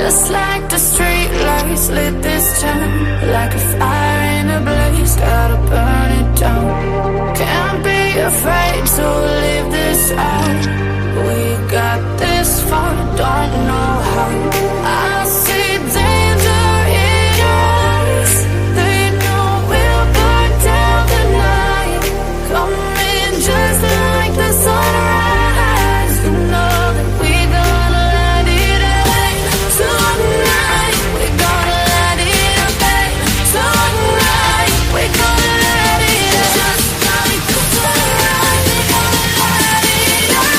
Just like the street lights lit this town, like a fire in a blaze, gotta burn it down. Can't be afraid to leave this out. We got this far, don't know how. I see danger in your eyes. They know we'll burn down the night. Coming just like the sunrise. You know that we gonna let it rain. Tonight we gonna let it rain. Tonight we gonna let it rain. Just like the sunrise, we gonna let it rain.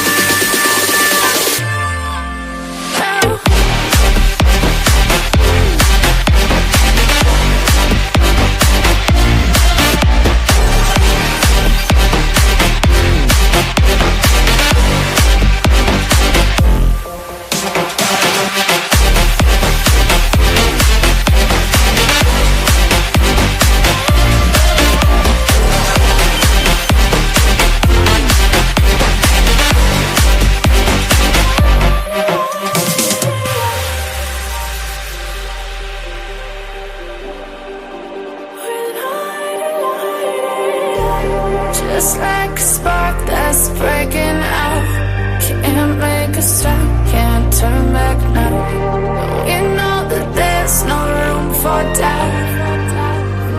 Just like a spark that's breaking out. Can't make a stop, can't turn back now. We know that there's no room for doubt.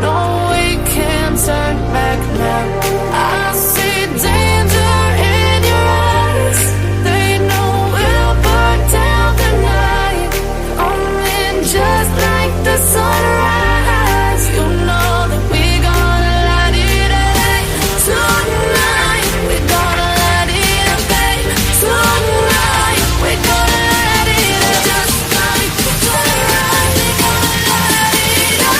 No, we can't turn back now. I see danger in your eyes. They know we'll burn down the night. Coming just like the sunrise. You know that we gonna let it rain. Tonight we gonna let it rain. Tonight we gonna let it rain. Just like the sunrise, we gonna let it rain.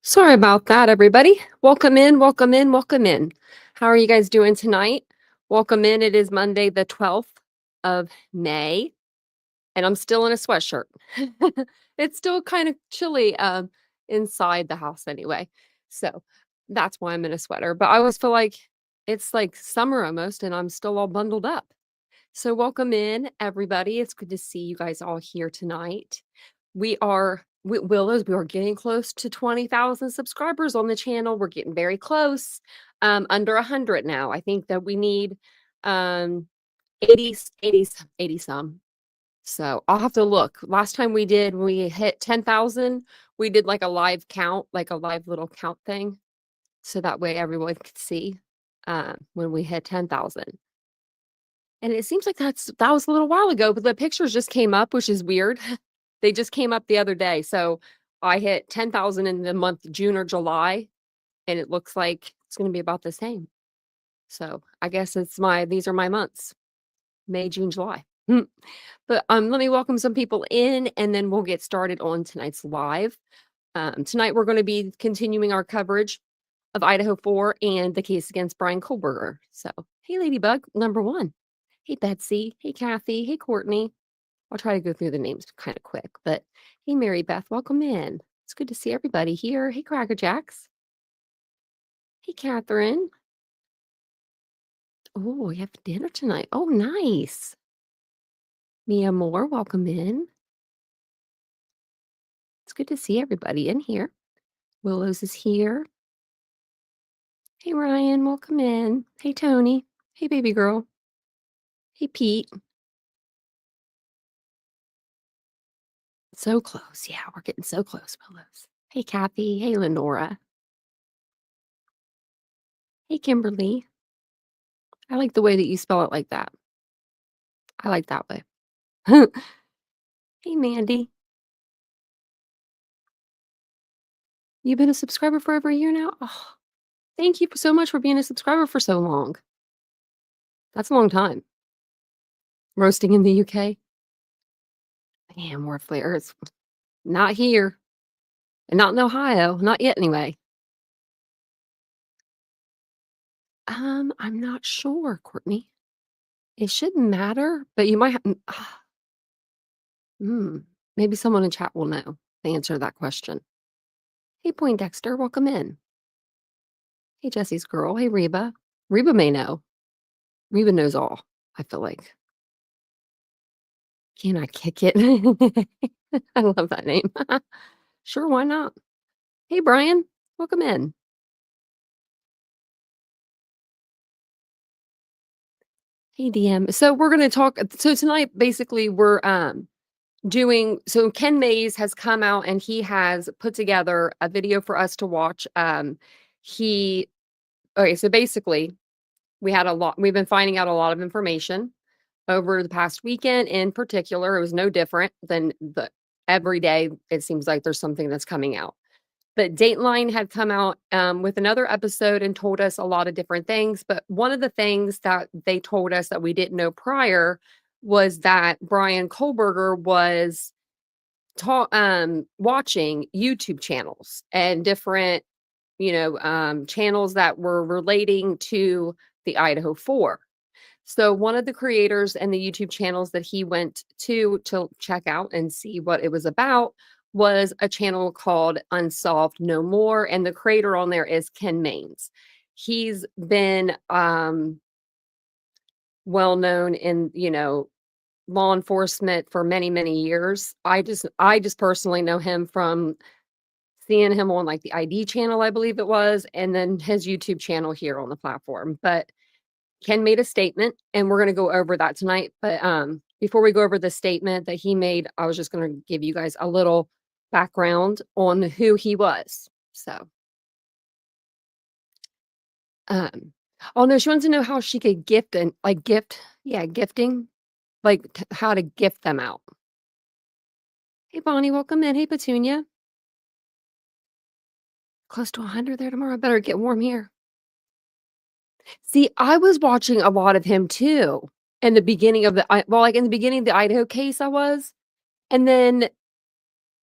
Sorry about that, everybody. Welcome in, welcome in, welcome in. How are you guys doing tonight? Welcome in. It is Monday, the 12th of May, and I'm still in a sweatshirt. It's still kind of chilly inside the house anyway. So that's why I'm in a sweater. But I always feel like it's like summer almost, and I'm still all bundled up. So welcome in, everybody. It's good to see you guys all here tonight. We are Willows. We are getting close to 20,000 subscribers on the channel. We're getting very close. Under 100 now. I think that we need 80 some. So I'll have to look. Last time we hit 10,000, we did like a live count, like a live little count thing. So that way everyone could see when we hit 10,000. And it seems like that was a little while ago, but the pictures just came up, which is weird. They just came up the other day. So I hit 10,000 in the month June or July, and it looks like it's going to be about the same. So I guess these are my months, May, June, July. But let me welcome some people in, and then we'll get started on tonight's live. Tonight we're going to be continuing our coverage of Idaho 4 and the case against Bryan Kohberger. So, hey, Ladybug, number 1. Hey, Betsy. Hey, Kathy. Hey, Courtney. I'll try to go through the names kind of quick, but hey, Mary Beth, welcome in. It's good to see everybody here. Hey, Cracker Jacks. Hey, Catherine. Oh, we have dinner tonight. Oh, nice. Mia Moore, welcome in. It's good to see everybody in here. Willows is here. Hey, Ryan, welcome in. Hey, Tony. Hey, baby girl. Hey, Pete. So close. Yeah, we're getting so close, Willows. Hey, Kathy. Hey, Lenora. Hey, Kimberly. I like the way that you spell it like that. I like that way. Hey, Mandy. You've been a subscriber for over a year now? Oh, thank you so much for being a subscriber for so long. That's a long time. Roasting in the UK. Man, more flavors. Not here. And not in Ohio. Not yet, anyway. I'm not sure, Courtney. It shouldn't matter, but you might have. Maybe someone in chat will know the answer to that question. Hey, Poindexter, welcome in. Hey, Jesse's girl. Hey, Reba. Reba may know. Reba knows all, I feel like. Can I kick it? I love that name. Sure, why not? Hey, Brian, welcome in. Hey, DM. So we're going to talk. So tonight, basically, we're so Ken Mays has come out and he has put together a video for us to watch. So basically, we've been finding out a lot of information over the past weekend. In particular, it was no different than every day. It seems like there's something that's coming out. But Dateline had come out with another episode and told us a lot of different things. But one of the things that they told us that we didn't know prior was that Bryan Kohberger was watching YouTube channels and different, channels that were relating to the Idaho 4. So one of the creators and the YouTube channels that he went to check out and see what it was about was a channel called Unsolved No More, and the creator on there is Ken Mains. He's been well known in, law enforcement for many, many years. I just personally know him from seeing him on like the ID channel, I believe it was, and then his YouTube channel here on the platform. But Ken made a statement, and we're going to go over that tonight. But before we go over the statement that he made, I was just going to give you guys a little background on who he was. So, oh no, she wants to know how she could gifting, like how to gift them out. Hey, Bonnie, welcome in. Hey, Petunia. Close to 100 there tomorrow. I better get warm here. See, I was watching a lot of him too in the beginning of in the beginning of the Idaho case I was. And then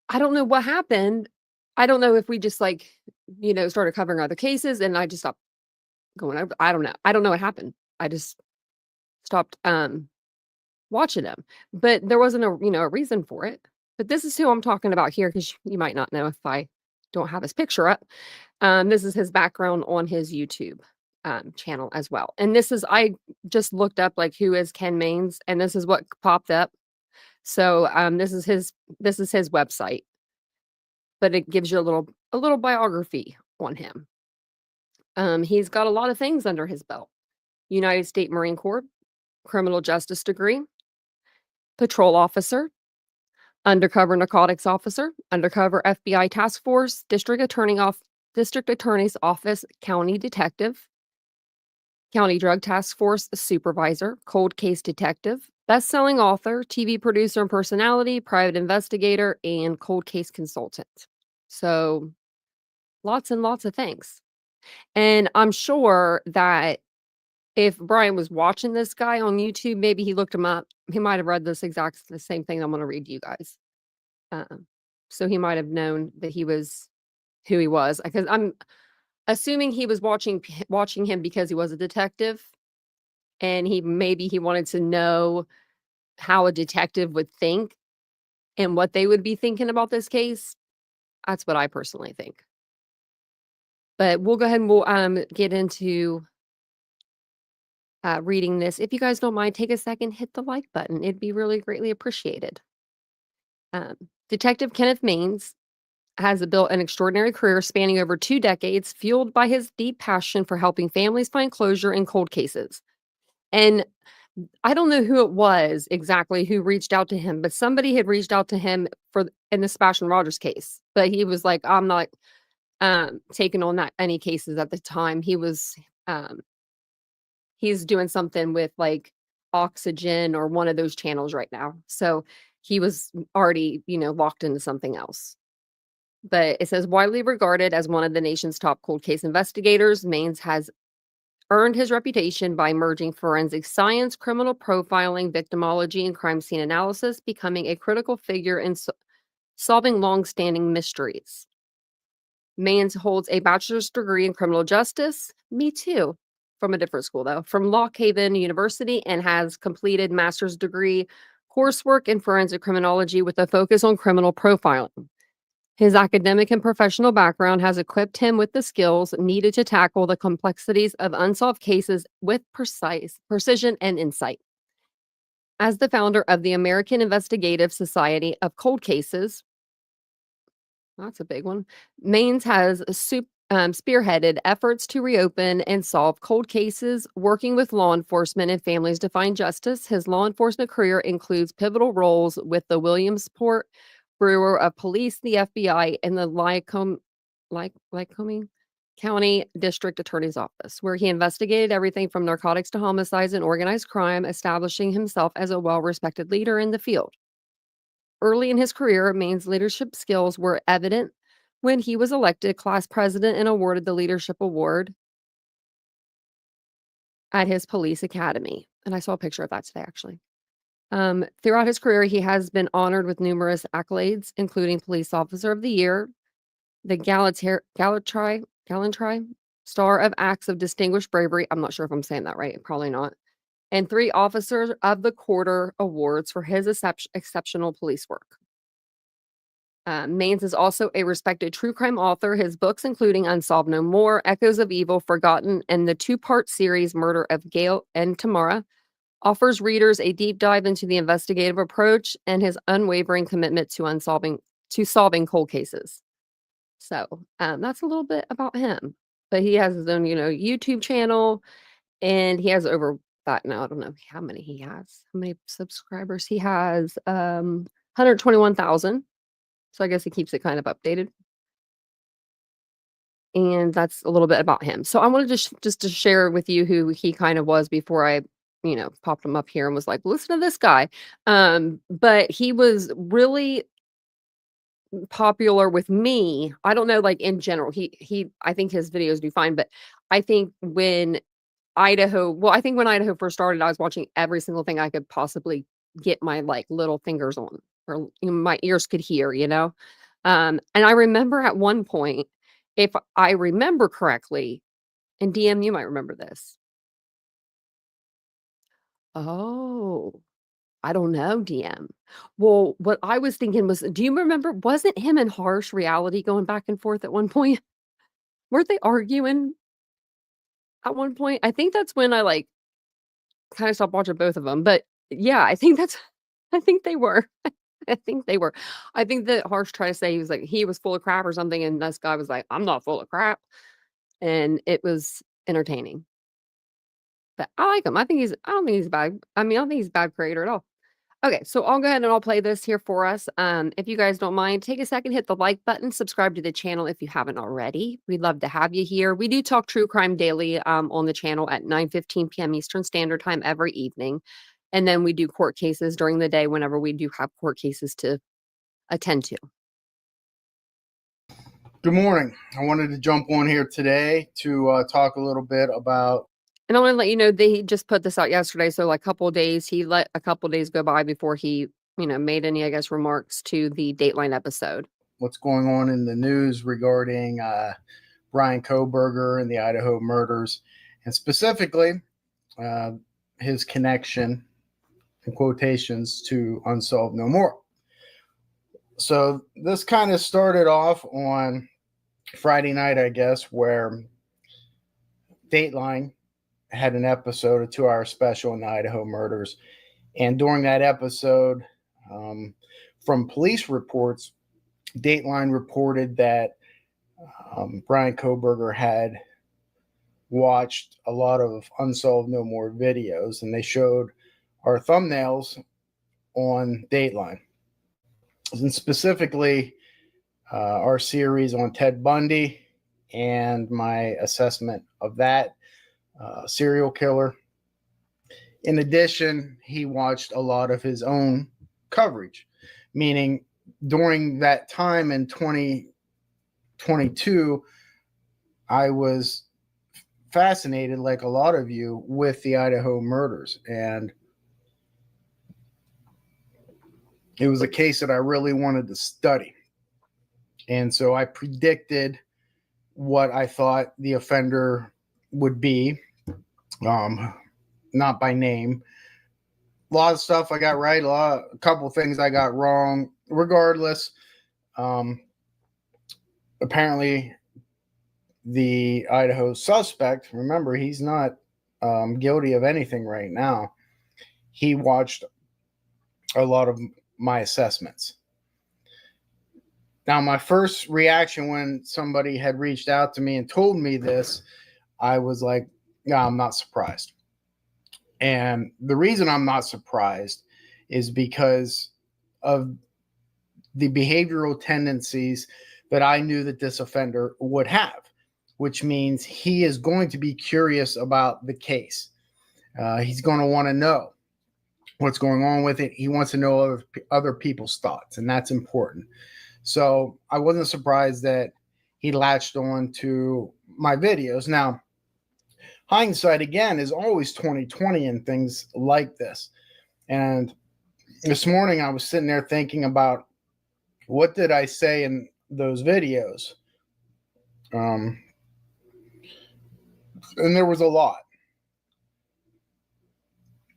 I don't know what happened. I don't know if we just started covering other cases and I just stopped going over. I don't know. I don't know what happened. I just stopped watching him. But there wasn't a reason for it. But this is who I'm talking about here because you might not know if I don't have his picture up. This is his background on his YouTube channel as well. And I just looked up who is Ken Mains, and this is what popped up. So this is his website, but it gives you a little biography on him. He's got a lot of things under his belt: United States Marine Corps, criminal justice degree, patrol officer, undercover narcotics officer, undercover FBI task force, district attorney's office, county detective, county drug task force supervisor, cold case detective, best-selling author, TV producer and personality, private investigator, and cold case consultant. So lots and lots of things. And I'm sure that if Brian was watching this guy on YouTube, maybe he looked him up. He might have read the same thing I'm going to read to you guys. So he might have known that he was who he was, because I'm assuming he was watching him because he was a detective, and he wanted to know how a detective would think and what they would be thinking about this case. That's what I personally think. But we'll go ahead and we'll get into reading this. If you guys don't mind, take a second, hit the like button. It'd be really greatly appreciated. Detective Kenneth Mains has built an extraordinary career spanning over 2 decades, fueled by his deep passion for helping families find closure in cold cases. And I don't know who it was exactly who reached out to him, but somebody had reached out to him in the Sebastian Rogers case. But he was like, I'm not taking on any cases at the time. He's doing something with like Oxygen or one of those channels right now. So he was already, locked into something else. But it says, widely regarded as one of the nation's top cold case investigators, Maines has earned his reputation by merging forensic science, criminal profiling, victimology, and crime scene analysis, becoming a critical figure in solving long-standing mysteries. Maines holds a bachelor's degree in criminal justice. Me too. From a different school, though, from Lock Haven University, and has completed master's degree coursework in forensic criminology with a focus on criminal profiling. His academic and professional background has equipped him with the skills needed to tackle the complexities of unsolved cases with precision and insight. As the founder of the American Investigative Society of Cold Cases, that's a big one, Maines has spearheaded efforts to reopen and solve cold cases, working with law enforcement and families to find justice. His law enforcement career includes pivotal roles with the Williamsport Bureau of Police, the FBI, and the Lycoming County District Attorney's Office, where he investigated everything from narcotics to homicides and organized crime, establishing himself as a well-respected leader in the field. Early in his career, Maine's leadership skills were evident when he was elected class president and awarded the Leadership Award at his police academy. And I saw a picture of that today, actually. Throughout his career, he has been honored with numerous accolades, including Police Officer of the Year, the Gallantry Star of Acts of Distinguished Bravery. I'm not sure if I'm saying that right. Probably not. And 3 Officer of the Quarter awards for his exceptional police work. Maines is also a respected true crime author. His books, including Unsolved No More, Echoes of Evil, Forgotten, and the 2-part series Murder of Gail and Tamara, offers readers a deep dive into the investigative approach and his unwavering commitment to solving cold cases. So that's a little bit about him. But he has his own, YouTube channel, and he has over that now. I don't know how many subscribers he has. 121,000. So I guess he keeps it kind of updated. And that's a little bit about him. So I wanted to just to share with you who he kind of was before I, popped him up here and was like, listen to this guy. But he was really popular with me. I don't know, like in general, I think his videos do fine, but I think when Idaho first started, I was watching every single thing I could possibly get my like little fingers on, or my ears could hear, and I remember at one point, if I remember correctly, and DM, you might remember this. Oh, I don't know, DM. Well, what I was thinking was, do you remember, wasn't him and Harsh Reality going back and forth at one point? Weren't they arguing at one point? I think that's when I like kind of stopped watching both of them. But yeah, I think they were. I think they were. I think that Harsh tried to say he was full of crap or something, and this guy was like, I'm not full of crap. And it was entertaining. But I like him. I don't think he's bad. I mean, I don't think he's a bad creator at all. Okay, so I'll go ahead and I'll play this here for us. If you guys don't mind, take a second, hit the like button, subscribe to the channel if you haven't already. We'd love to have you here. We do talk true crime daily on the channel at 9:15 p.m. Eastern Standard Time every evening. And then we do court cases during the day whenever we do have court cases to attend to. Good morning. I wanted to jump on here today to talk a little bit about. And I want to let you know they just put this out yesterday. So like a couple of days, he let a couple of days go by before he, made any, I guess, remarks to the Dateline episode. What's going on in the news regarding Bryan Kohberger and the Idaho murders, and specifically his connection, in quotations, to Unsolved No More. So this kind of started off on Friday night, I guess, where Dateline had an episode, a 2-hour special on the Idaho murders. And during that episode, from police reports, Dateline reported that Bryan Kohberger had watched a lot of Unsolved No More videos, and they showed our thumbnails on Dateline, and specifically our series on Ted Bundy and my assessment of that serial killer. In addition, he watched a lot of his own coverage, meaning during that time in 2022, I was fascinated, like a lot of you, with the Idaho murders. And it was a case that I really wanted to study. And so I predicted what I thought the offender would be, not by name. A lot of stuff I got right, a couple things I got wrong. Regardless, apparently the Idaho suspect, remember, he's not guilty of anything right now. He watched a lot of my assessments. Now, my first reaction when somebody had reached out to me and told me this, I was like, no, I'm not surprised. And the reason I'm not surprised is because of the behavioral tendencies that I knew that this offender would have, which means he is going to be curious about the case. He's going to want to know what's going on with it. He wants to know other people's thoughts, and that's important. So I wasn't surprised that he latched on to my videos. Now, hindsight, again, is always 2020 and things like this. And this morning I was sitting there thinking about, what did I say in those videos? And there was a lot.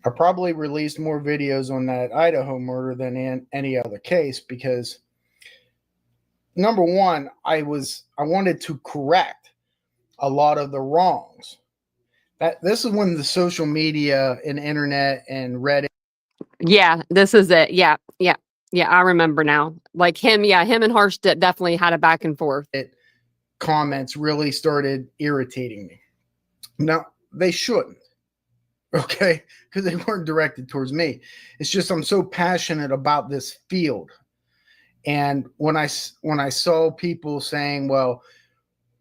I probably released more videos on that Idaho murder than in any other case because, number one, I wanted to correct a lot of the wrongs. This is when the social media and internet and Reddit. Yeah, this is it. Yeah. I remember now. Like him and Harsh definitely had a back and forth. Comments really started irritating me. Now, they shouldn't, okay? Because they weren't directed towards me. It's just I'm so passionate about this field. And when I saw people saying, well,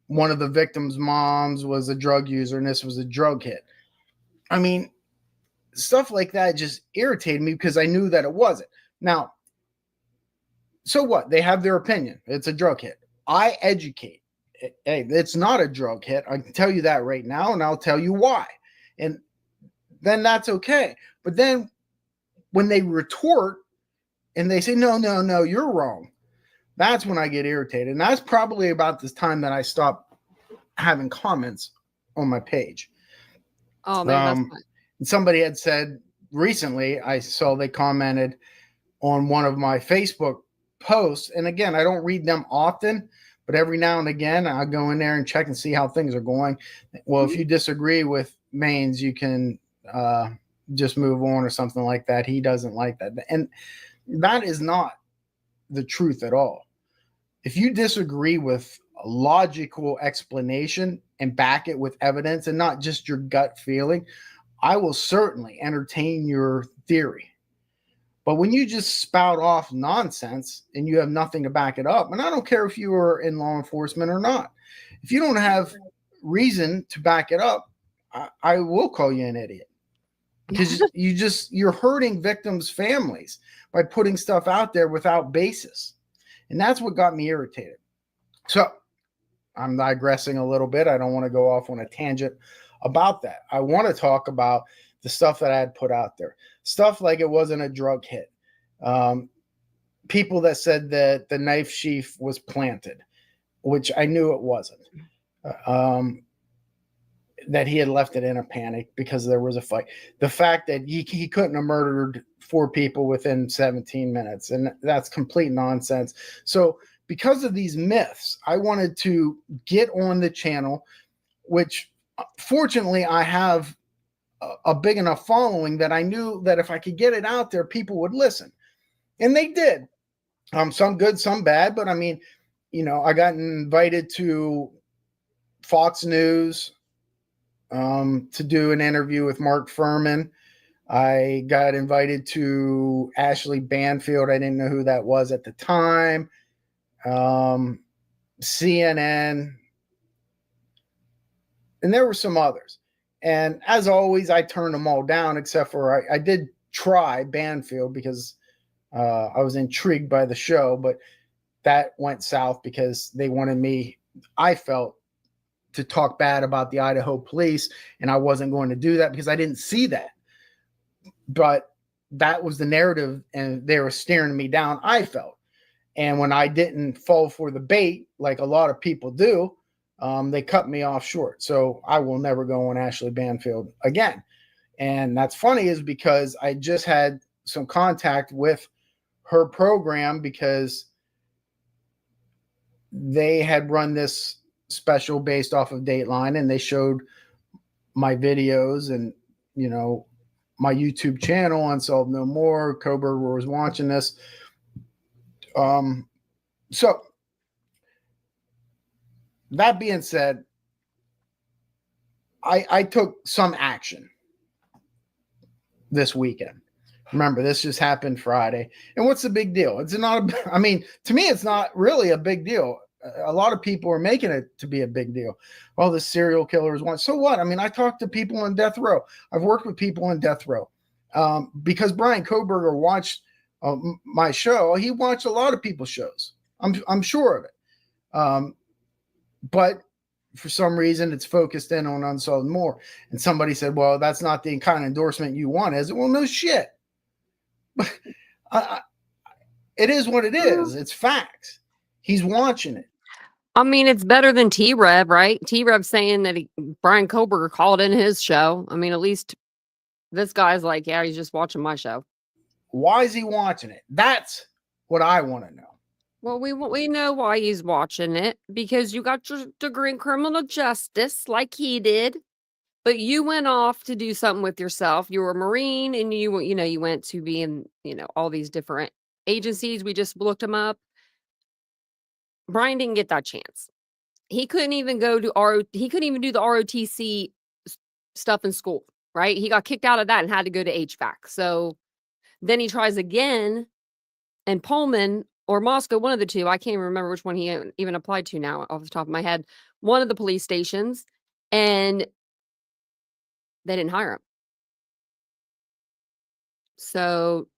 one of the victim's moms was a drug user and this was a drug hit, I mean, stuff like that just irritated me because I knew that it wasn't. Now, so what? They have their opinion. It's a drug hit. I educate. Hey, it's not a drug hit. I can tell you that right now, and I'll tell you why. And then that's okay. But then when they retort and they say, no, you're wrong, that's when I get irritated. And that's probably about this time that I stopped having comments on my page. Oh, man, and somebody had said recently, I saw they commented on one of my Facebook posts. And again, I don't read them often, but every now and again, I go in there and check and see how things are going. Well, if you disagree with Maines, you can just move on or something like that. He doesn't like that. And that is not the truth at all. If you disagree with a logical explanation and back it with evidence and not just your gut feeling, I will certainly entertain your theory. But when you just spout off nonsense and you have nothing to back it up, and I don't care if you are in law enforcement or not, if you don't have reason to back it up, I will call you an idiot. Because you're hurting victims' families by putting stuff out there without basis. And that's what got me irritated. So I'm digressing a little bit. I don't want to go off on a tangent about that. I want to talk about the stuff that I had put out there. Stuff like it wasn't a drug hit. People that said that the knife sheath was planted, which I knew it wasn't. That he had left it in a panic because there was a fight. The fact that he couldn't have murdered 4 people within 17 minutes. And that's complete nonsense. So because of these myths, I wanted to get on the channel, which fortunately I have a big enough following that I knew that if I could get it out there, people would listen. And they did. Some good, some bad. But I mean, I got invited to Fox News, to do an interview with Mark Furman. I got invited to Ashley Banfield. I didn't know who that was at the time. CNN. And there were some others. And as always, I turned them all down, except for I did try Banfield because I was intrigued by the show, but that went south because they wanted me, I felt, to talk bad about the Idaho police, and I wasn't going to do that because I didn't see that. But that was the narrative, and they were staring me down, I felt. And when I didn't fall for the bait, like a lot of people do, they cut me off short. So I will never go on Ashley Banfield again. And that's funny is because I just had some contact with her program because they had run this special based off of Dateline, and they showed my videos and, you know, my YouTube channel, Unsolved No More. Kohberger was watching this. So that being said, I took some action this weekend. Remember, this just happened Friday. And what's the big deal? It's not, I mean, to me, it's not really a big deal. A lot of people are making it to be a big deal. Oh, the serial killers want. So what? I mean, I talked to people on death row. I've worked with people on death row. Because Bryan Kohberger watched my show, he watched a lot of people's shows. I'm sure of it. But for some reason, it's focused in on Unsolved More. And somebody said, well, that's not the kind of endorsement you want, is it? Well, no shit. It is what it is. It's facts. He's watching it. I mean, it's better than T-Rev, right? T-Rev saying that Bryan Kohberger called in his show. I mean, at least this guy's like, yeah, he's just watching my show. Why is he watching it? That's what I want to know. Well, we know why he's watching it, because you got your degree in criminal justice like he did, but you went off to do something with yourself. You were a Marine, and you went to be in, all these different agencies. We just looked him up. Bryan didn't get that chance. He couldn't even go to he couldn't even do the ROTC stuff in school, right? He got kicked out of that and had to go to HVAC. So then he tries again, and Pullman or Moscow, one of the two, I can't even remember which one he even applied to now off the top of my head, one of the police stations, and they didn't hire him. So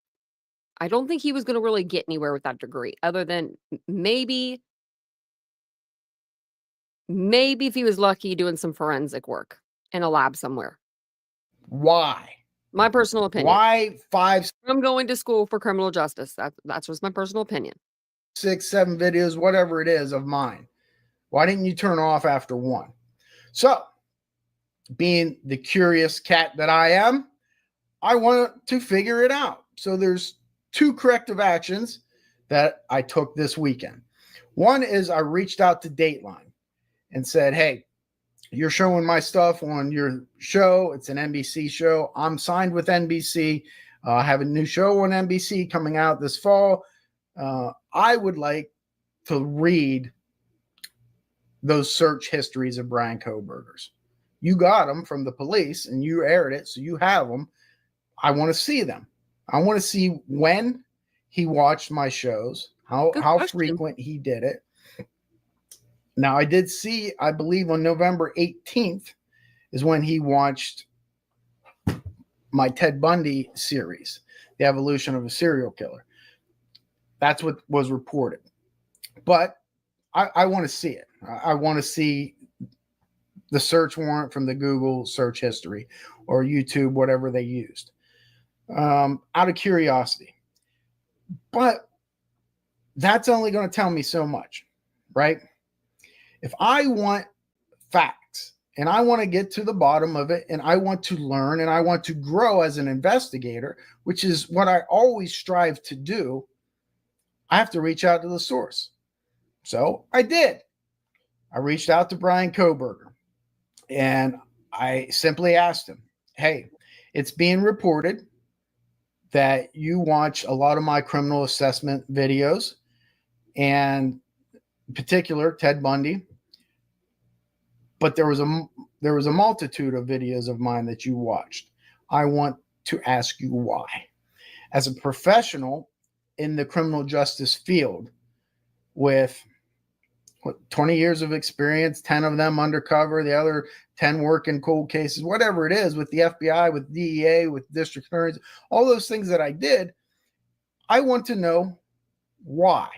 I don't think he was going to really get anywhere with that degree, other than maybe if he was lucky doing some forensic work in a lab somewhere. Why? My personal opinion. Why 5? I'm going to school for criminal justice. That's just my personal opinion. 6, 7 videos, whatever it is of mine. Why didn't you turn off after 1? So, being the curious cat that I am, I want to figure it out. So there's 2 corrective actions that I took this weekend. One is I reached out to Dateline and said, hey, you're showing my stuff on your show. It's an NBC show. I'm signed with NBC. I have a new show on NBC coming out this fall. I would like to read those search histories of Bryan Kohberger's. You got them from the police and you aired it, so you have them. I want to see them. I want to see when he watched my shows, how frequent he did it. Now, I did see, I believe on November 18th is when he watched my Ted Bundy series, The Evolution of a Serial Killer. That's what was reported. But I want to see it. I want to see the search warrant from the Google search history or YouTube, whatever they used, out of curiosity. But that's only going to tell me so much, right? If I want facts and I want to get to the bottom of it and I want to learn and I want to grow as an investigator, which is what I always strive to do, I have to reach out to the source. So I did. I reached out to Bryan Kohberger and I simply asked him, hey, it's being reported that you watch a lot of my criminal assessment videos, and in particular Ted Bundy, but there was there was a multitude of videos of mine that you watched. I want to ask you why. As a professional in the criminal justice field with 20 years of experience, 10 of them undercover, the other 10 working cold cases, whatever it is, with the FBI, with DEA, with district attorneys, all those things that I did, I want to know, why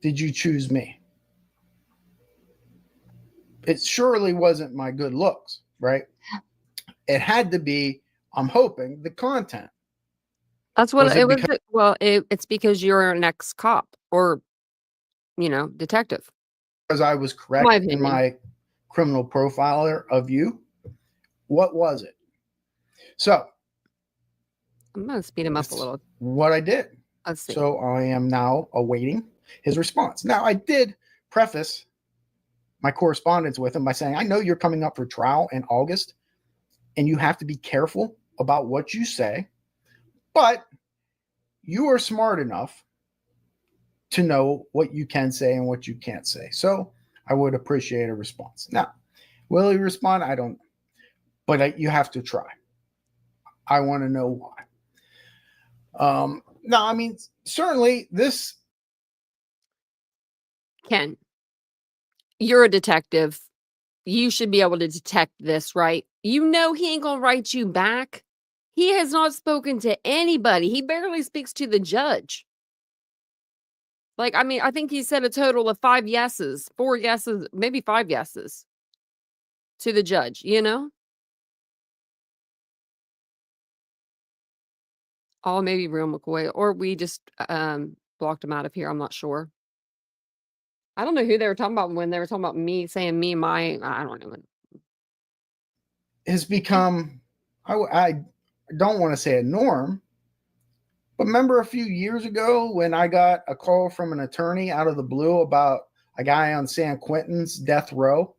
did you choose me? It surely wasn't my good looks, right? It had to be, I'm hoping, the content. That's what it was. Because Well, it's because you're an ex-cop or, detective. I was My correct in opinion. my criminal profiler of you? What was it? So I'm going to speed him up a little. what I did. Let's see. So I am now awaiting his response. Now, I did preface my correspondence with him by saying, I know you're coming up for trial in August, and you have to be careful about what you say, but you are smart enough to know what you can say and what you can't say. So I would appreciate a response. Now, will he respond? I don't know. But you have to try. I want to know why. No, I mean, certainly this. Ken, you're a detective. You should be able to detect this, right? He ain't going to write you back. He has not spoken to anybody. He barely speaks to the judge. I think he said a total of 4 yeses, maybe 5 yeses to the judge, Oh, maybe real McCoy, or we just blocked him out of here. I'm not sure. I don't know who they were talking about when they were talking about me, saying me, I don't know. Has become, I don't want to say a norm, but remember a few years ago when I got a call from an attorney out of the blue about a guy on San Quentin's death row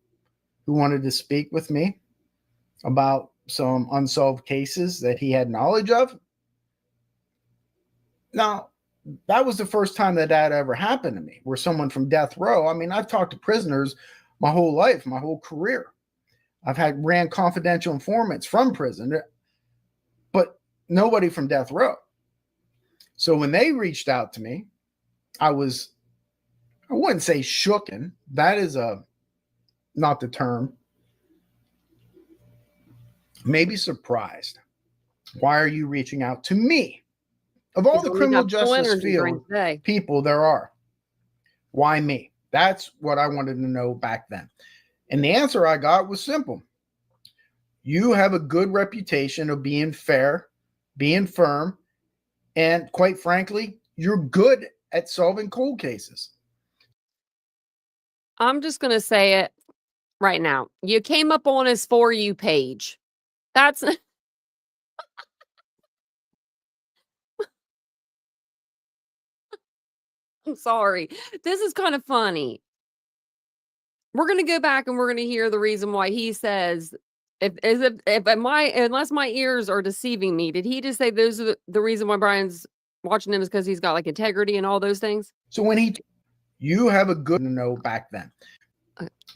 who wanted to speak with me about some unsolved cases that he had knowledge of? Now, that was the first time that ever happened to me, where someone from death row. I mean, I've talked to prisoners my whole life, my whole career. I've ran confidential informants from prison, but nobody from death row. So when they reached out to me, I wouldn't say shooken. That is not the term. Maybe surprised. Why are you reaching out to me? Of all the criminal justice field people there are, why me? That's what I wanted to know back then. And the answer I got was simple. You have a good reputation of being fair, being firm, and quite frankly, you're good at solving cold cases. I'm just going to say it right now. You came up on his For You page. That's... I'm sorry. This is kind of funny. We're going to go back and we're going to hear the reason why he says, unless my ears are deceiving me, did he just say those are the reason why Brian's watching him is because he's got like integrity and all those things? So when you have a good to know back then,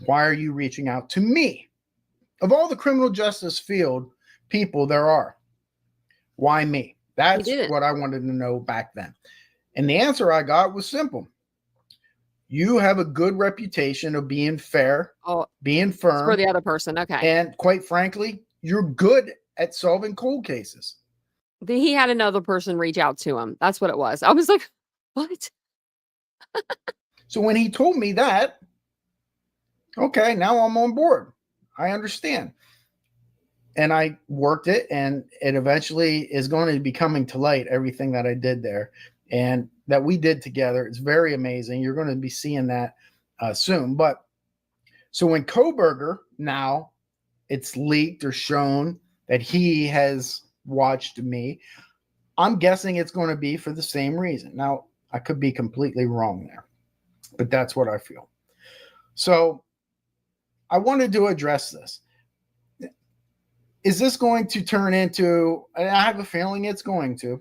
why are you reaching out to me? Of all the criminal justice field people there are, why me? That's what I wanted to know back then. And the answer I got was simple. You have a good reputation of being fair, being firm. For the other person, okay. And quite frankly, you're good at solving cold cases. He had another person reach out to him. That's what it was. I was like, what? So when he told me that, okay, now I'm on board. I understand. And I worked it, and it eventually is going to be coming to light, everything that I did there and that we did together. It's very amazing. You're going to be seeing that soon. But so when Kohberger, now it's leaked or shown that he has watched me, I'm guessing it's going to be for the same reason. Now, I could be completely wrong there, but that's what I feel. So I wanted to address this. Is this going to turn into, and I have a feeling it's going to,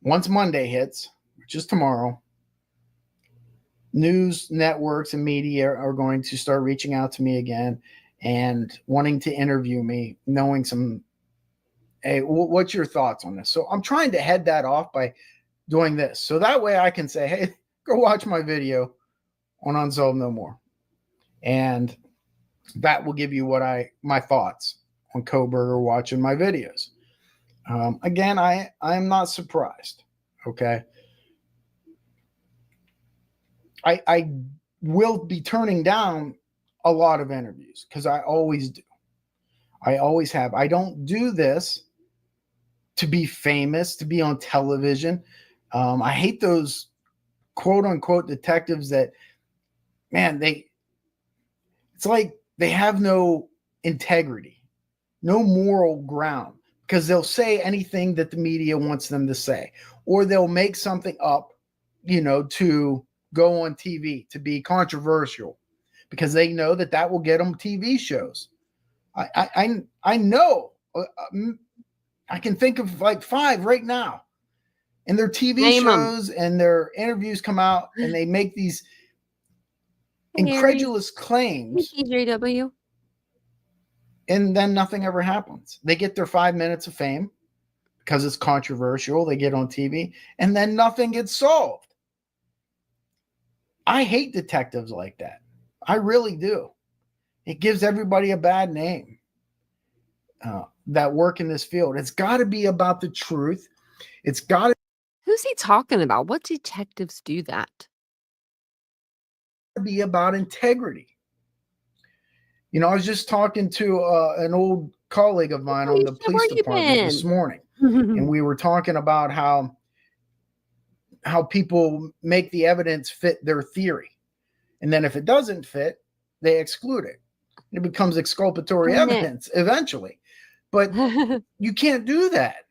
once Monday hits, which is tomorrow, news networks and media are going to start reaching out to me again and wanting to interview me, knowing some, hey, what's your thoughts on this? So I'm trying to head that off by doing this. So that way I can say, hey, go watch my video on Unsolved No More. And that will give you my thoughts on Kohberger watching my videos. Again, I am not surprised. Okay. I will be turning down a lot of interviews because I always do. I always have. I don't do this to be famous, to be on television. I hate those quote unquote detectives that, man, it's like they have no integrity, no moral ground, because they'll say anything that the media wants them to say, or they'll make something up, to go on TV, to be controversial, because they know that will get them TV shows. I know. I can think of like 5 right now, and their TV shows and their interviews come out, and they make these incredulous claims. TJW. And then nothing ever happens. They get their 5 minutes of fame because it's controversial. They get on TV, and then nothing gets solved. I hate detectives like that. I really do. It gives everybody a bad name that work in this field. It's got to be about the truth. It's got to. Who's he talking about? What detectives do that? Be about integrity. I was just talking to an old colleague of mine on the police department this morning, and we were talking about how people make the evidence fit their theory, and then if it doesn't fit, they exclude it. It becomes exculpatory evidence eventually, but you can't do that.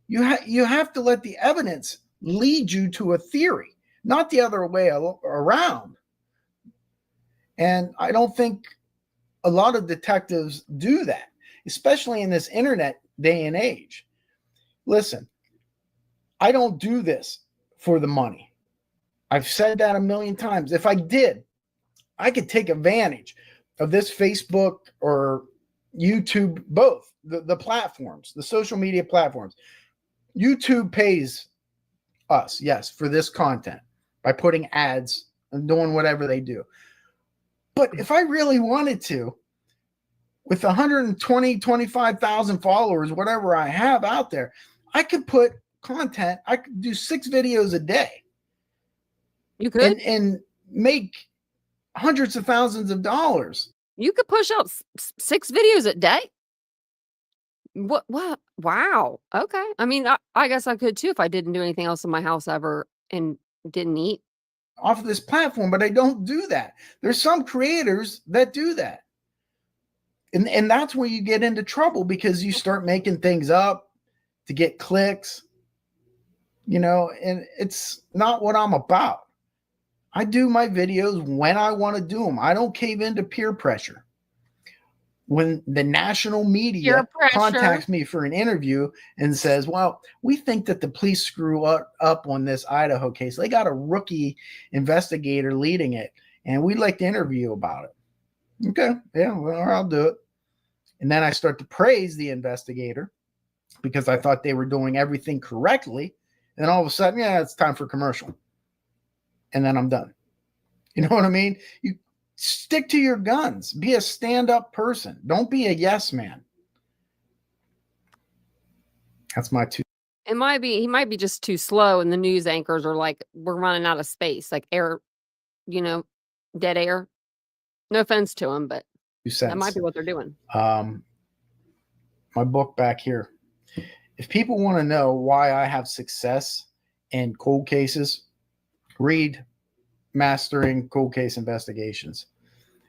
You have to let the evidence lead you to a theory, not the other way around. And I don't think a lot of detectives do that, especially in this internet day and age. Listen, I don't do this for the money. I've said that a million times. If I did, I could take advantage of this Facebook or YouTube, both the platforms, the social media platforms. YouTube pays us, yes, for this content by putting ads and doing whatever they do. But if I really wanted to, with 25,000 followers, whatever I have out there, I could put content. I could do 6 videos a day. You could? And make hundreds of thousands of dollars. You could push out 6 videos a day? What? Wow. Okay. I mean, I guess I could too if I didn't do anything else in my house ever and didn't eat. Off of this platform, but I don't do that. There's some creators that do that. And that's where you get into trouble, because you start making things up to get clicks, and it's not what I'm about. I do my videos when I want to do them. I don't cave into peer pressure. When the national media contacts me for an interview and says, well, we think that the police screw up on this Idaho case. They got a rookie investigator leading it, and we'd like to interview about it. Okay, yeah, well, I'll do it. And then I start to praise the investigator because I thought they were doing everything correctly. And then all of a sudden, yeah, it's time for commercial. And then I'm done. You know what I mean? You stick to your guns. Be a stand-up person. Don't be a yes man. That's my 2. He might be just too slow, and the news anchors are like, we're running out of space, like air, dead air. No offense to him, but that might be what they're doing. My book back here. If people want to know why I have success in cold cases, read Mastering Cold Case Investigations.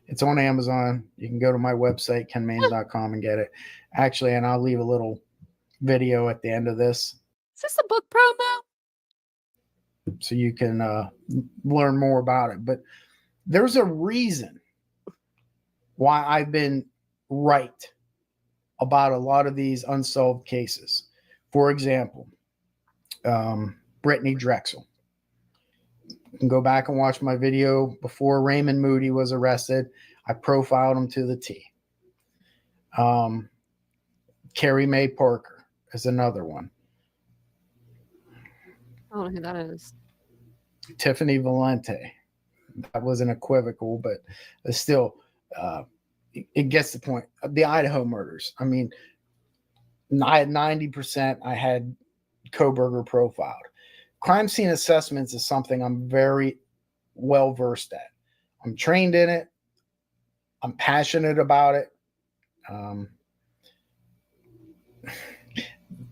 It's on Amazon. You can go to my website, kenmains.com, and get it. Actually, and I'll leave a little video at the end of this. Is this a book promo? So you can learn more about it. But there's a reason why I've been right about a lot of these unsolved cases. For example, Brittany Drexel. You can go back and watch my video before Raymond Moody was arrested. I profiled him to the T. Carrie Mae Parker is another one. I don't know who that is. Tiffany Valente. That wasn't equivocal, but still, it gets the point. The Idaho murders. I mean, I had 90%. I had Kohberger profiled. Crime scene assessments is something I'm very well versed at. I'm trained in it. I'm passionate about it.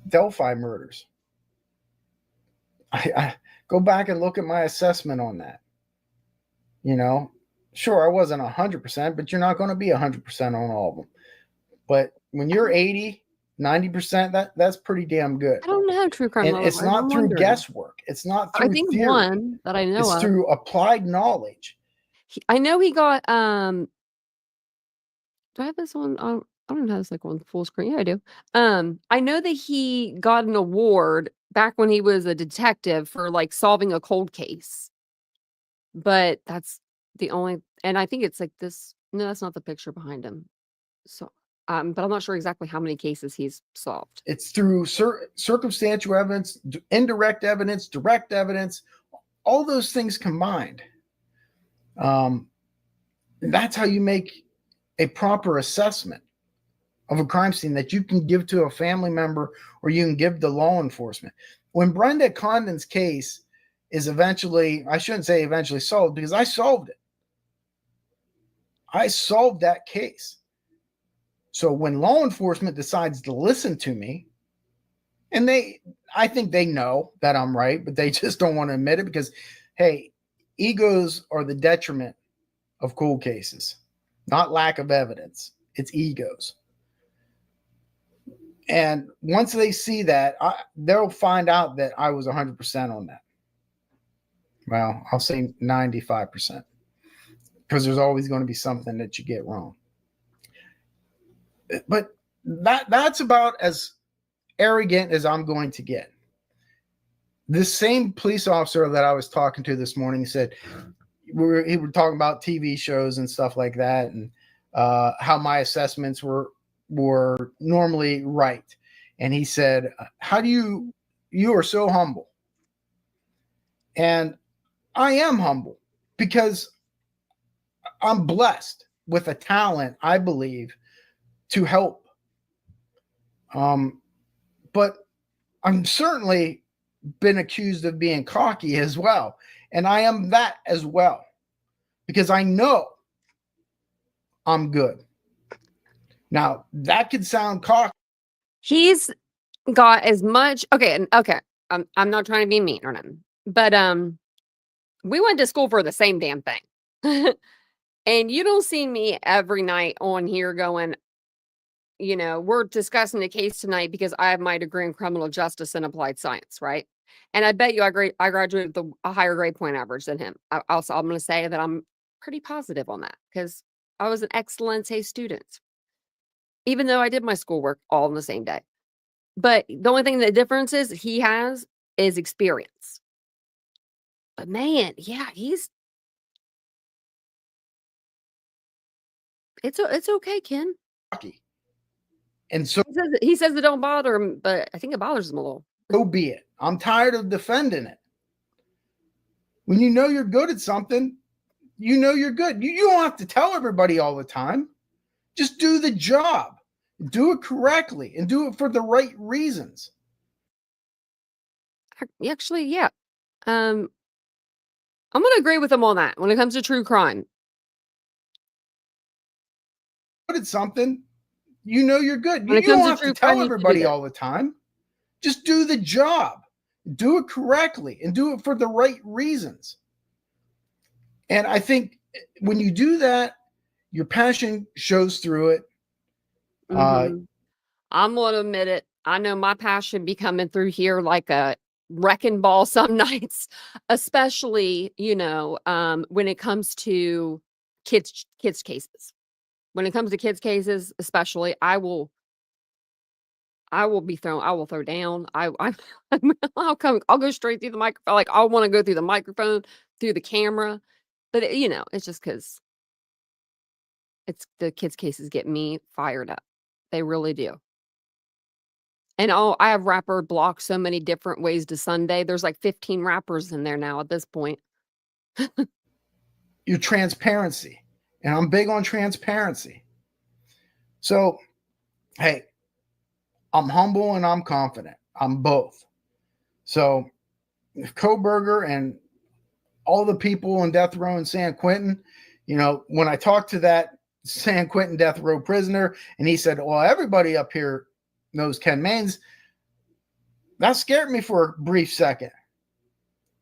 Delphi murders. I go back and look at my assessment on that. You know, sure, I wasn't 100%, but you're not going to be 100% on all of them. But when you're 80, 90%, that's pretty damn good. I don't know true crime. And it's not through guesswork. It's not through I think theory. one that I know it's of. through applied knowledge. I know he got do I have this on? I don't know how this like on full screen. Yeah, I do. I know that he got an award back when he was a detective for like solving a cold case. But that's the only, and I think it's like this. No, that's not the picture behind him. So, but I'm not sure exactly how many cases he's solved. It's through circumstantial evidence, indirect evidence, direct evidence, all those things combined. That's how you make a proper assessment of a crime scene that you can give to a family member or you can give to law enforcement. When Brenda Condon's case is eventually, I shouldn't say eventually solved, because I solved it. I solved that case. So when law enforcement decides to listen to me, and I think they know that I'm right, but they just don't want to admit it because, hey, egos are the detriment of cold cases, not lack of evidence. It's egos. And once they see that, they'll find out that I was 100% on that. Well, I'll say 95%, because there's always going to be something that you get wrong. But that's about as arrogant as I'm going to get. This same police officer that I was talking to this morning said he were talking about TV shows and stuff like that, and how my assessments were normally right. And he said, "How do you are so humble?" And I am humble because I'm blessed with a talent, I believe, to help. But I'm certainly been accused of being cocky as well. And I am that as well, because I know I'm good. Now, that could sound cocky. He's got as much, okay. I'm not trying to be mean or nothing, but we went to school for the same damn thing. And you don't see me every night on here going, you know, we're discussing the case tonight because I have my degree in criminal justice and applied science, right? And I bet you I graduated with a higher grade point average than him. I'm going to say that I'm pretty positive on that because I was an excellent A student, even though I did my schoolwork all on the same day. But the only thing that difference is he has is experience. But man, yeah, it's okay, Ken. And so he says it don't bother him, but I think it bothers him a little. So be it. I'm tired of defending it. When you know you're good at something, you know you're good. You don't have to tell everybody all the time. Just do the job. Do it correctly and do it for the right reasons. Actually, yeah. I'm going to agree with him on that when it comes to true crime. Good at something, you know you're good. You don't have to tell everybody all the time. Just do the job. Do it correctly and do it for the right reasons. And I think when you do that, your passion shows through it. I'm going to admit it. I know my passion be coming through here like a wrecking ball some nights, especially, you know, when it comes to kids cases. When it comes to kids cases, especially, I will throw down. I'll go straight through the microphone. Like I want to go through the microphone, through the camera. But, it's just because the kids' cases get me fired up. They really do. And I have rapper blocked so many different ways to Sunday. There's like 15 rappers in there now at this point. Your transparency. And I'm big on transparency. So, hey, I'm humble and I'm confident. I'm both. So, if Kohberger and all the people on death row in San Quentin, when I talked to that San Quentin death row prisoner and he said, well, everybody up here knows Ken Maines, that scared me for a brief second.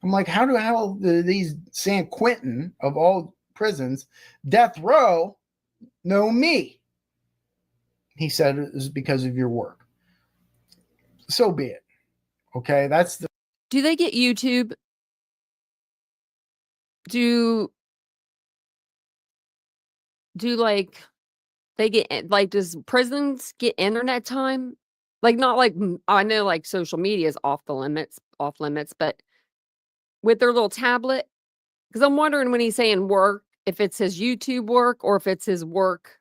I'm like, how the hell do these San Quentin, of all prisons, death row, know me? He said it was because of your work. So be it. Okay, Do they get YouTube? Do like they get like, does prisons get internet time? Like, not like, I know like social media is off limits, but with their little tablet, because I'm wondering when he's saying work, if it's his YouTube work or if it's his work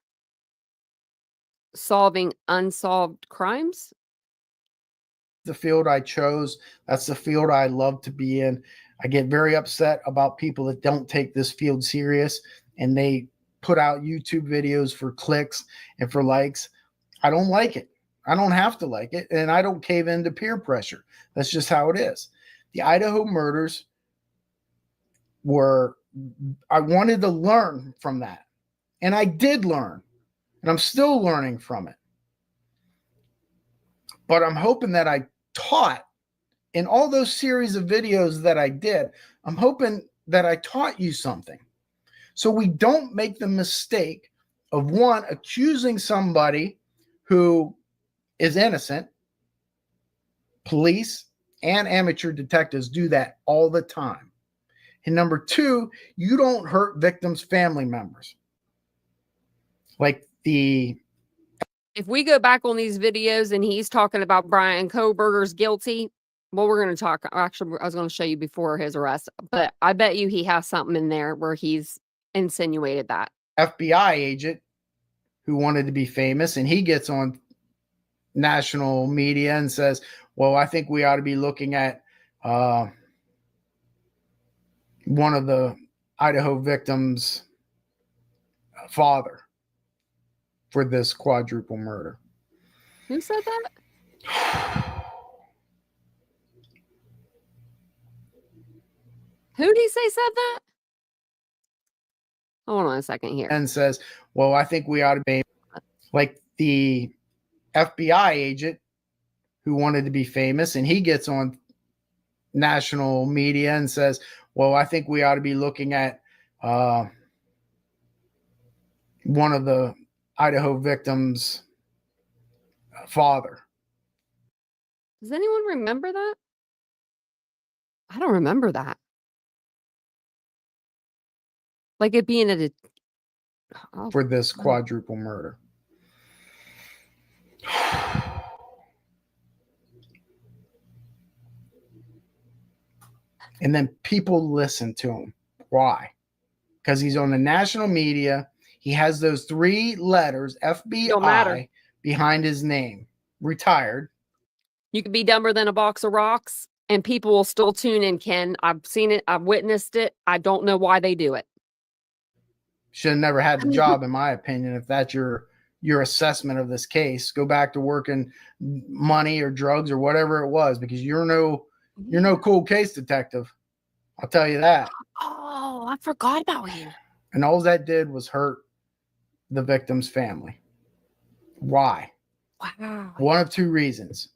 solving unsolved crimes. The field I chose. That's the field I love to be in. I get very upset about people that don't take this field serious and they put out YouTube videos for clicks and for likes. I don't like it. I don't have to like it, and I don't cave into peer pressure. That's just how it is. The Idaho murders I wanted to learn from that, and I did learn, and I'm still learning from it. But I'm hoping that I taught in all those series of videos that I did, I'm hoping that I taught you something. So we don't make the mistake of one, accusing somebody who is innocent. Police and amateur detectives do that all the time. And number two, you don't hurt victims' family members. Like if we go back on these videos and he's talking about Bryan Kohberger's guilty, well, we're going to talk. Actually, I was going to show you before his arrest, but I bet you he has something in there where he's insinuated that. FBI agent who wanted to be famous, and he gets on national media and says, well, I think we ought to be looking at one of the Idaho victims' father for this quadruple murder. Who said that? Who did he say said that? Hold on a second here. And says, well, I think we ought to be like the FBI agent who wanted to be famous, and he gets on national media and says, well, I think we ought to be looking at one of the Idaho victims' father. Does anyone remember that? I don't remember that. Like it being for this quadruple murder. And then people listen to him. Why? Because he's on the national media. He has those 3 letters, FBI, behind his name. Retired. You could be dumber than a box of rocks, and people will still tune in, Ken. I've seen it. I've witnessed it. I don't know why they do it. Should have never had the job, in my opinion, if that's your assessment of this case. Go back to working money or drugs or whatever it was, because you're no cool case detective. I'll tell you that. Oh, I forgot about him. And all that did was hurt the victim's family. Why? Wow. One of 2 reasons.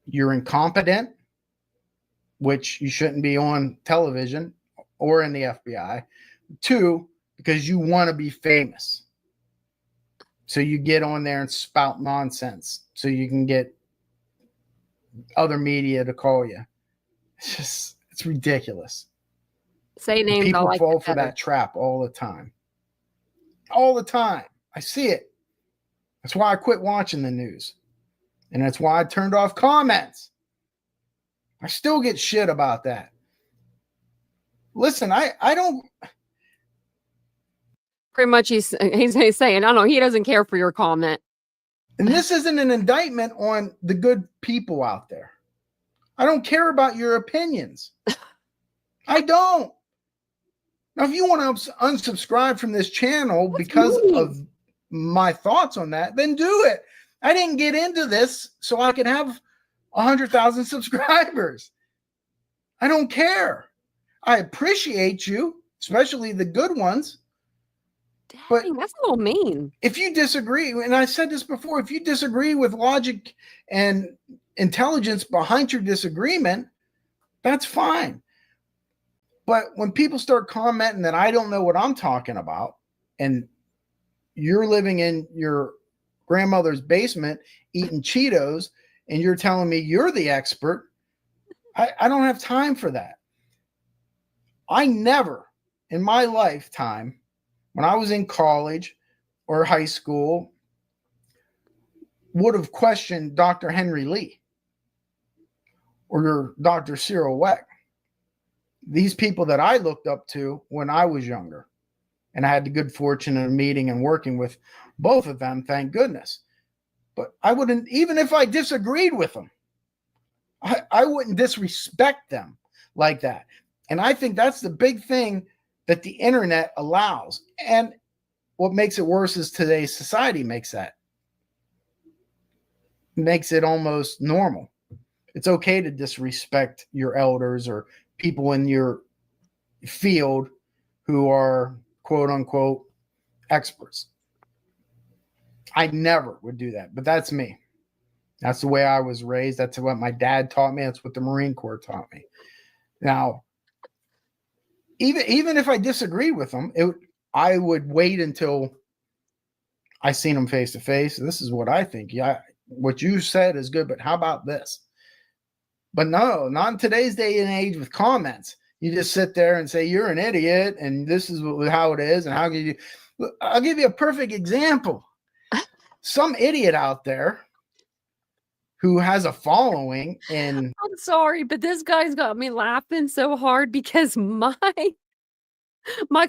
You're incompetent, which you shouldn't be on television or in the FBI. 2, because you want to be famous. So you get on there and spout nonsense so you can get other media to call you. It's ridiculous. Say names. People fall for that trap all the time. All the time. I see it. That's why I quit watching the news. And that's why I turned off comments. I still get shit about that. listen, I don't. Pretty much he's saying, I don't know, he doesn't care for your comment. And this isn't an indictment on the good people out there. I don't care about your opinions. I don't. Now, if you want to unsubscribe from this channel because of my thoughts on that, then do it. I didn't get into this so I could have 100,000 subscribers. I don't care. I appreciate you, especially the good ones. Dang, but that's a little mean. If you disagree, and I said this before, if you disagree with logic and intelligence behind your disagreement, that's fine. But when people start commenting that I don't know what I'm talking about, and you're living in your grandmother's basement eating Cheetos, and you're telling me you're the expert, I don't have time for that. I never in my lifetime, when I was in college or high school, would have questioned Dr. Henry Lee or Dr. Cyril Weck. These people that I looked up to when I was younger. And I had the good fortune of meeting and working with both of them, thank goodness. But I wouldn't, even if I disagreed with them, I wouldn't disrespect them like that. And I think that's the big thing that the internet allows. And what makes it worse is today's society makes it almost normal. It's okay to disrespect your elders or people in your field who are quote unquote experts. I never would do that, but that's me. That's the way I was raised. That's what my dad taught me. That's what the Marine Corps taught me. Now, even if I disagree with them, I would wait until I seen them face to face. This is what I think. Yeah, what you said is good, but how about this? But no, not in today's day and age with comments. You just sit there and say you're an idiot, and this is how it is, and how can you? I'll give you a perfect example. Some idiot out there who has a following, and I'm sorry, but this guy's got me laughing so hard because my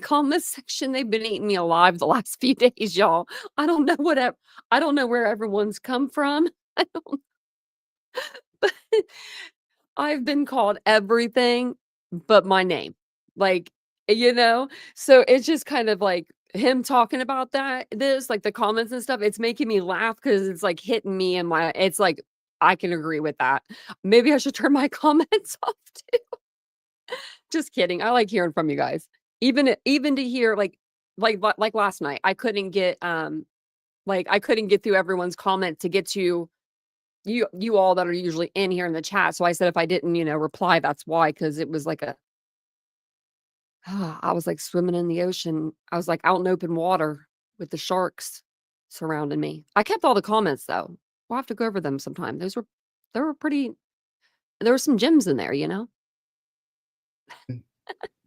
comment section, they've been eating me alive the last few days, y'all. I don't know where everyone's come from. But I've been called everything but my name. Like, so it's just kind of like him talking about this, like the comments and stuff, it's making me laugh because it's like hitting me in it's like, I can agree with that. Maybe I should turn my comments off too. Just kidding. I like hearing from you guys. Even to hear like last night, I couldn't get through everyone's comment to get to you all that are usually in here in the chat. So I said if I didn't, reply, that's why, because it was like I was like swimming in the ocean. I was like out in open water with the sharks surrounding me. I kept all the comments though. We'll have to go over them sometime. There were some gems in there,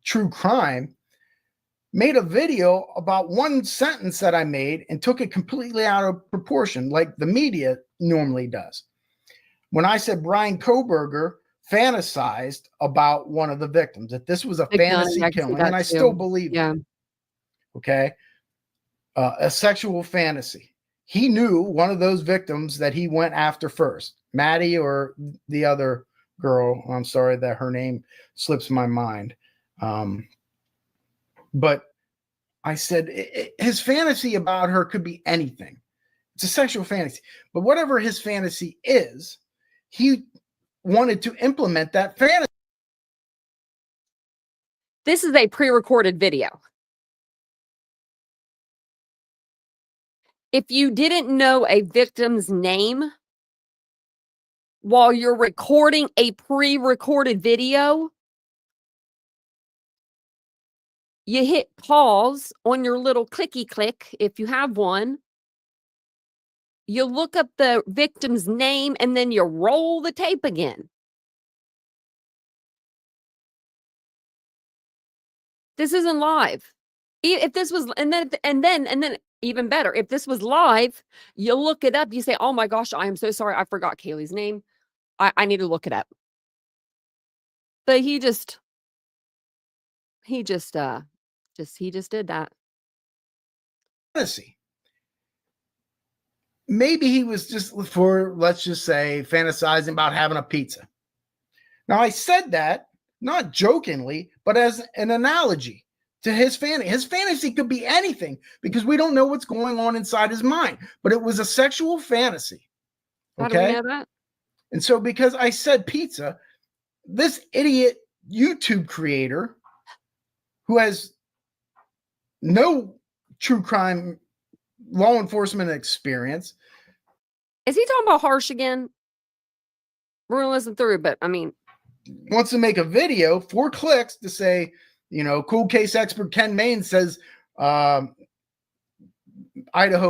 True crime, made a video about one sentence that I made and took it completely out of proportion, like the media normally does. When I said Bryan Kohberger fantasized about one of the victims, that this was a fantasy killing, and I still believe it. Okay. A sexual fantasy. He knew one of those victims that he went after first, Maddie or the other girl. I'm sorry that her name slips my mind. But I said his fantasy about her could be anything. It's a sexual fantasy. But whatever his fantasy is, he wanted to implement that fantasy. This is a pre-recorded video. If you didn't know a victim's name while you're recording a pre-recorded video, you hit pause on your little clicky click if you have one. You look up the victim's name and then you roll the tape again. This isn't live. If this was, and then even better, if this was live, you look it up, you say, oh my gosh, I am so sorry. I forgot Kaylee's name. I need to look it up. But he just He just did that. Fantasy. Maybe he was just for, let's just say, fantasizing about having a pizza. Now, I said that not jokingly, but as an analogy to his fantasy. His fantasy could be anything because we don't know what's going on inside his mind, but it was a sexual fantasy. How do we know that? And so because I said pizza, this idiot YouTube creator who has no true crime law enforcement experience. Is he talking about harsh again? We're going to listen through, but I mean, wants to make a video 4 clicks to say, cool case expert Ken Main says Idaho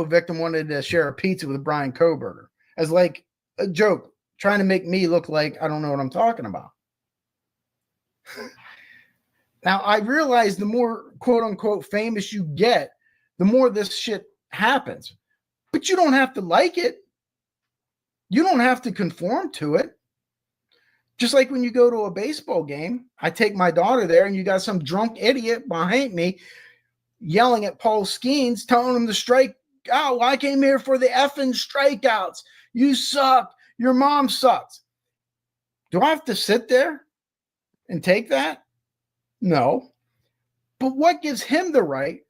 victim wanted to share a pizza with Bryan Kohberger as like a joke, trying to make me look like I don't know what I'm talking about. Now, I realize the more quote unquote famous you get, the more this shit happens. But you don't have to like it. You don't have to conform to it. Just like when you go to a baseball game, I take my daughter there and you got some drunk idiot behind me yelling at Paul Skeens, telling him to strike out. Well, I came here for the effing strikeouts. You suck. Your mom sucks. Do I have to sit there and take that? No. But what gives him the right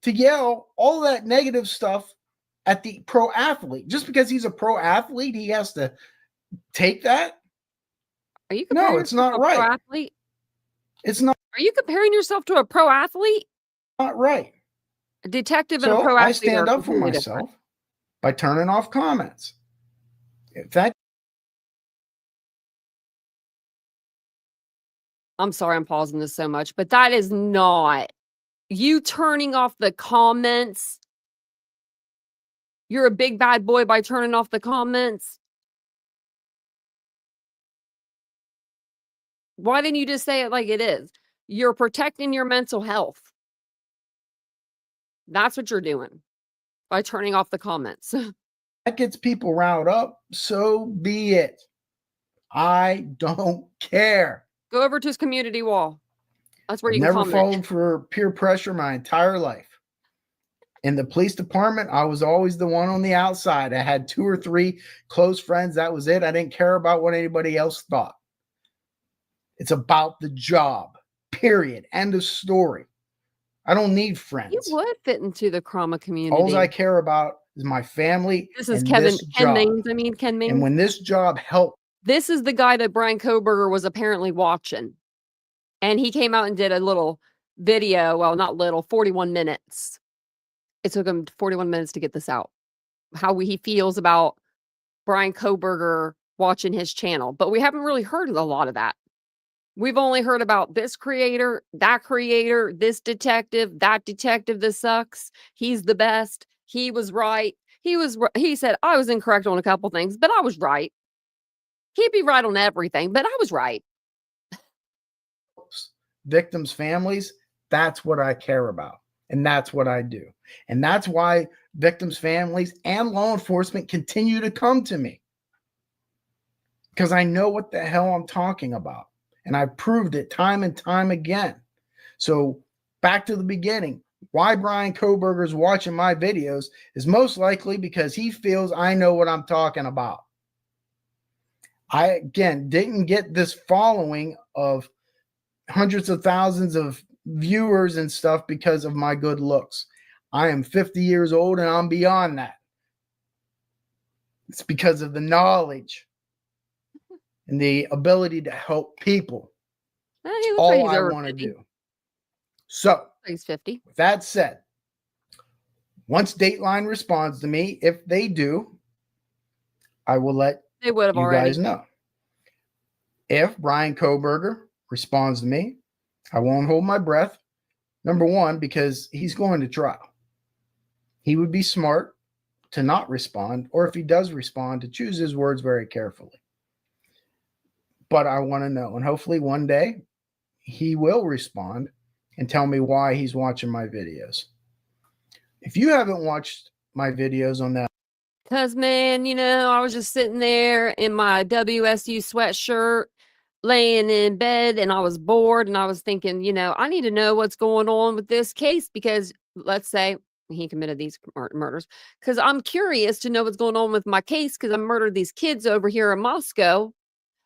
to yell all that negative stuff at the pro athlete? Just because he's a pro athlete, he has to take that? Are you comparing it's not right. Pro athlete? It's not. Are you comparing yourself to a pro athlete? Not right. A detective and a pro athlete. I stand up for myself by turning off comments. If that. I'm sorry I'm pausing this so much, but that is not you turning off the comments. You're a big bad boy by turning off the comments. Why didn't you just say it like it is? You're protecting your mental health. That's what you're doing by turning off the comments. That gets people riled up. So be it. I don't care. Go over to his community wall. That's where you can comment. Never fallen for peer pressure my entire life. In the police department, I was always the one on the outside. I had 2 or 3 close friends. That was it. I didn't care about what anybody else thought. It's about the job, period. End of story. I don't need friends. You would fit into the trauma community. All I care about is my family. This is Ken Mains. Ken Mains. And when this job helped. This is the guy that Bryan Kohberger was apparently watching. And he came out and did a little video. Well, not little, 41 minutes. It took him 41 minutes to get this out. How he feels about Bryan Kohberger watching his channel. But we haven't really heard a lot of that. We've only heard about this creator, this detective, that detective that sucks. He's the best. He was right. He said, I was incorrect on a couple things, but I was right. He'd be right on everything, but I was right. Victims' families, that's what I care about. And that's what I do. And that's why victims' families and law enforcement continue to come to me. Because I know what the hell I'm talking about. And I've proved it time and time again. So back to the beginning, why Bryan Kohberger is watching my videos is most likely because he feels I know what I'm talking about. I, again, didn't get this following of hundreds of thousands of viewers and stuff because of my good looks. I am 50 years old and I'm beyond that. It's because of the knowledge and the ability to help people. All I want to do. So, he's 50. With that said, once Dateline responds to me, if they do, I will let you guys know. If Bryan Kohberger responds to me, I won't hold my breath. Number one, because he's going to trial. He would be smart to not respond, or if he does respond, to choose his words very carefully. But I want to know, and hopefully one day he will respond and tell me why he's watching my videos. If you haven't watched my videos on that. Because, man, I was just sitting there in my WSU sweatshirt laying in bed and I was bored and I was thinking, I need to know what's going on with this case because let's say he committed these murders because I'm curious to know what's going on with my case because I murdered these kids over here in Moscow.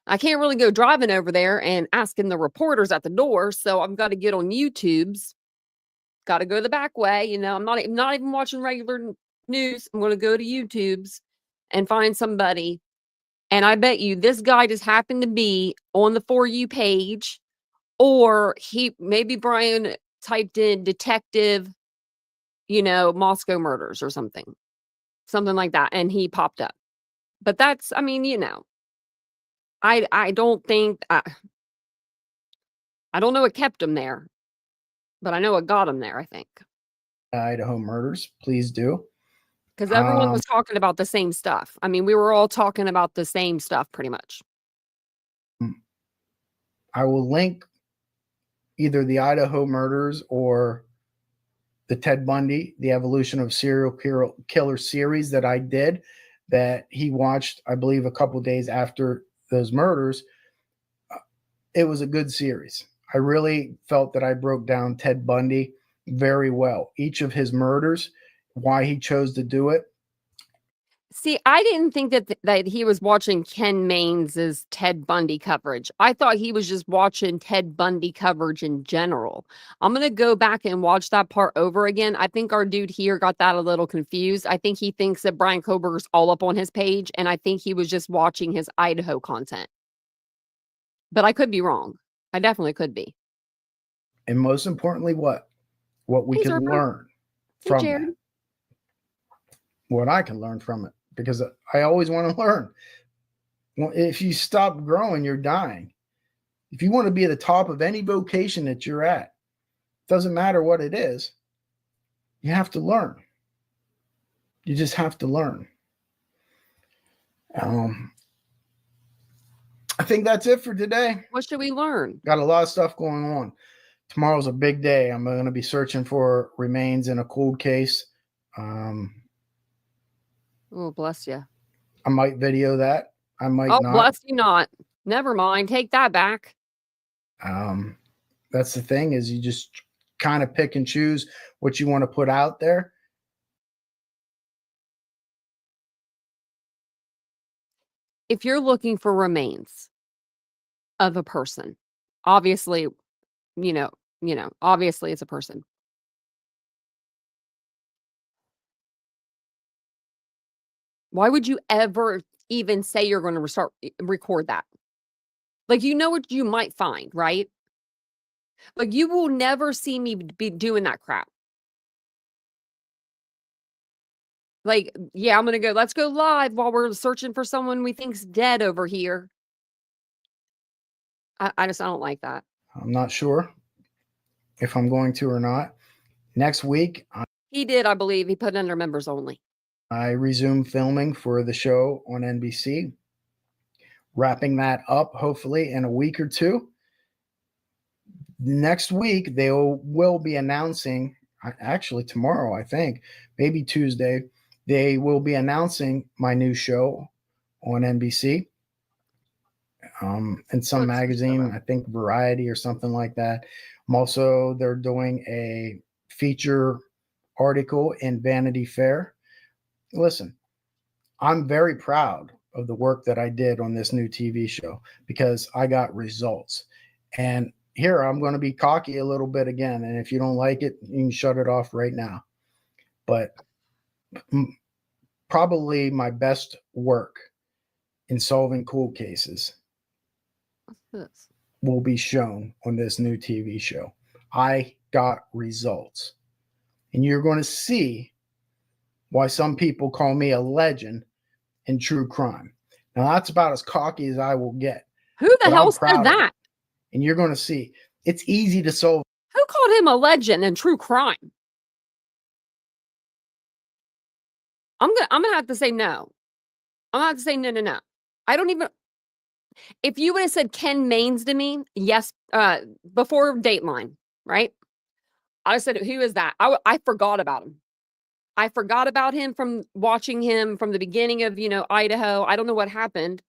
I can't really go driving over there and asking the reporters at the door. So I've got to get on YouTube's, got to go the back way. I'm not even watching regular news. I'm going to go to YouTube's and find somebody. And I bet you this guy just happened to be on the For You page, or maybe Bryan typed in detective, Moscow murders or something like that. And he popped up. But that's, I don't think, I don't know what kept him there, but I know what got him there, I think. Idaho murders, please do. Because everyone was talking about the same stuff. We were all talking about the same stuff pretty much. I will link either the Idaho murders or the Ted Bundy, the evolution of serial killer series that I did that he watched, I believe, a couple days after those murders. It was a good series. I really felt that I broke down Ted Bundy very well. Each of his murders, why he chose to do it. See, I didn't think that he was watching Ken Mains's Ted Bundy coverage. I thought he was just watching Ted Bundy coverage in general. I'm going to go back and watch that part over again. I think our dude here got that a little confused. I think he thinks that Bryan Kohberger's all up on his page, and I think he was just watching his Idaho content. But I could be wrong. I definitely could be. And most importantly, what we can learn from that. What I can learn from it, because I always want to learn. Well, if you stop growing, you're dying. If you want to be at the top of any vocation that you're at, doesn't matter what it is, you have to learn. You just have to learn. I think that's it for today. What should we learn? Got a lot of stuff going on. Tomorrow's a big day. I'm going to be searching for remains in a cold case. Oh, bless you. I might video that. I might not. Bless you not. Never mind. Take that back. That's the thing, is you just kind of pick and choose what you want to put out there. If you're looking for remains of a person, obviously, obviously it's a person. Why would you ever even say you're going to record that? Like, what you might find, right? Like, you will never see me be doing that crap. Like, yeah, let's go live while we're searching for someone we think's dead over here. I don't like that. I'm not sure if I'm going to or not. Next week. He did, I believe. He put it under members only. I resume filming for the show on NBC. Wrapping that up, hopefully, in a week or two. Next week, they will be announcing, actually tomorrow, I think, maybe Tuesday, they will be announcing my new show on NBC. In some magazine, I think Variety or something like that. They're doing a feature article in Vanity Fair. Listen, I'm very proud of the work that I did on this new TV show because I got results. And here I'm going to be cocky a little bit again. And if you don't like it, you can shut it off right now. But probably my best work in solving cold cases will be shown on this new TV show. I got results. And you're going to see why some people call me a legend in true crime. Now, that's about as cocky as I will get. Who the hell said that? And you're going to see. It's easy to solve. Who called him a legend in true crime? I'm gonna have to say no. I'm gonna have to say no. I don't even. If you would have said Ken Mains to me, yes, before Dateline, right? I said, who is that? I forgot about him. I forgot about him from watching him from the beginning of, Idaho. I don't know what happened.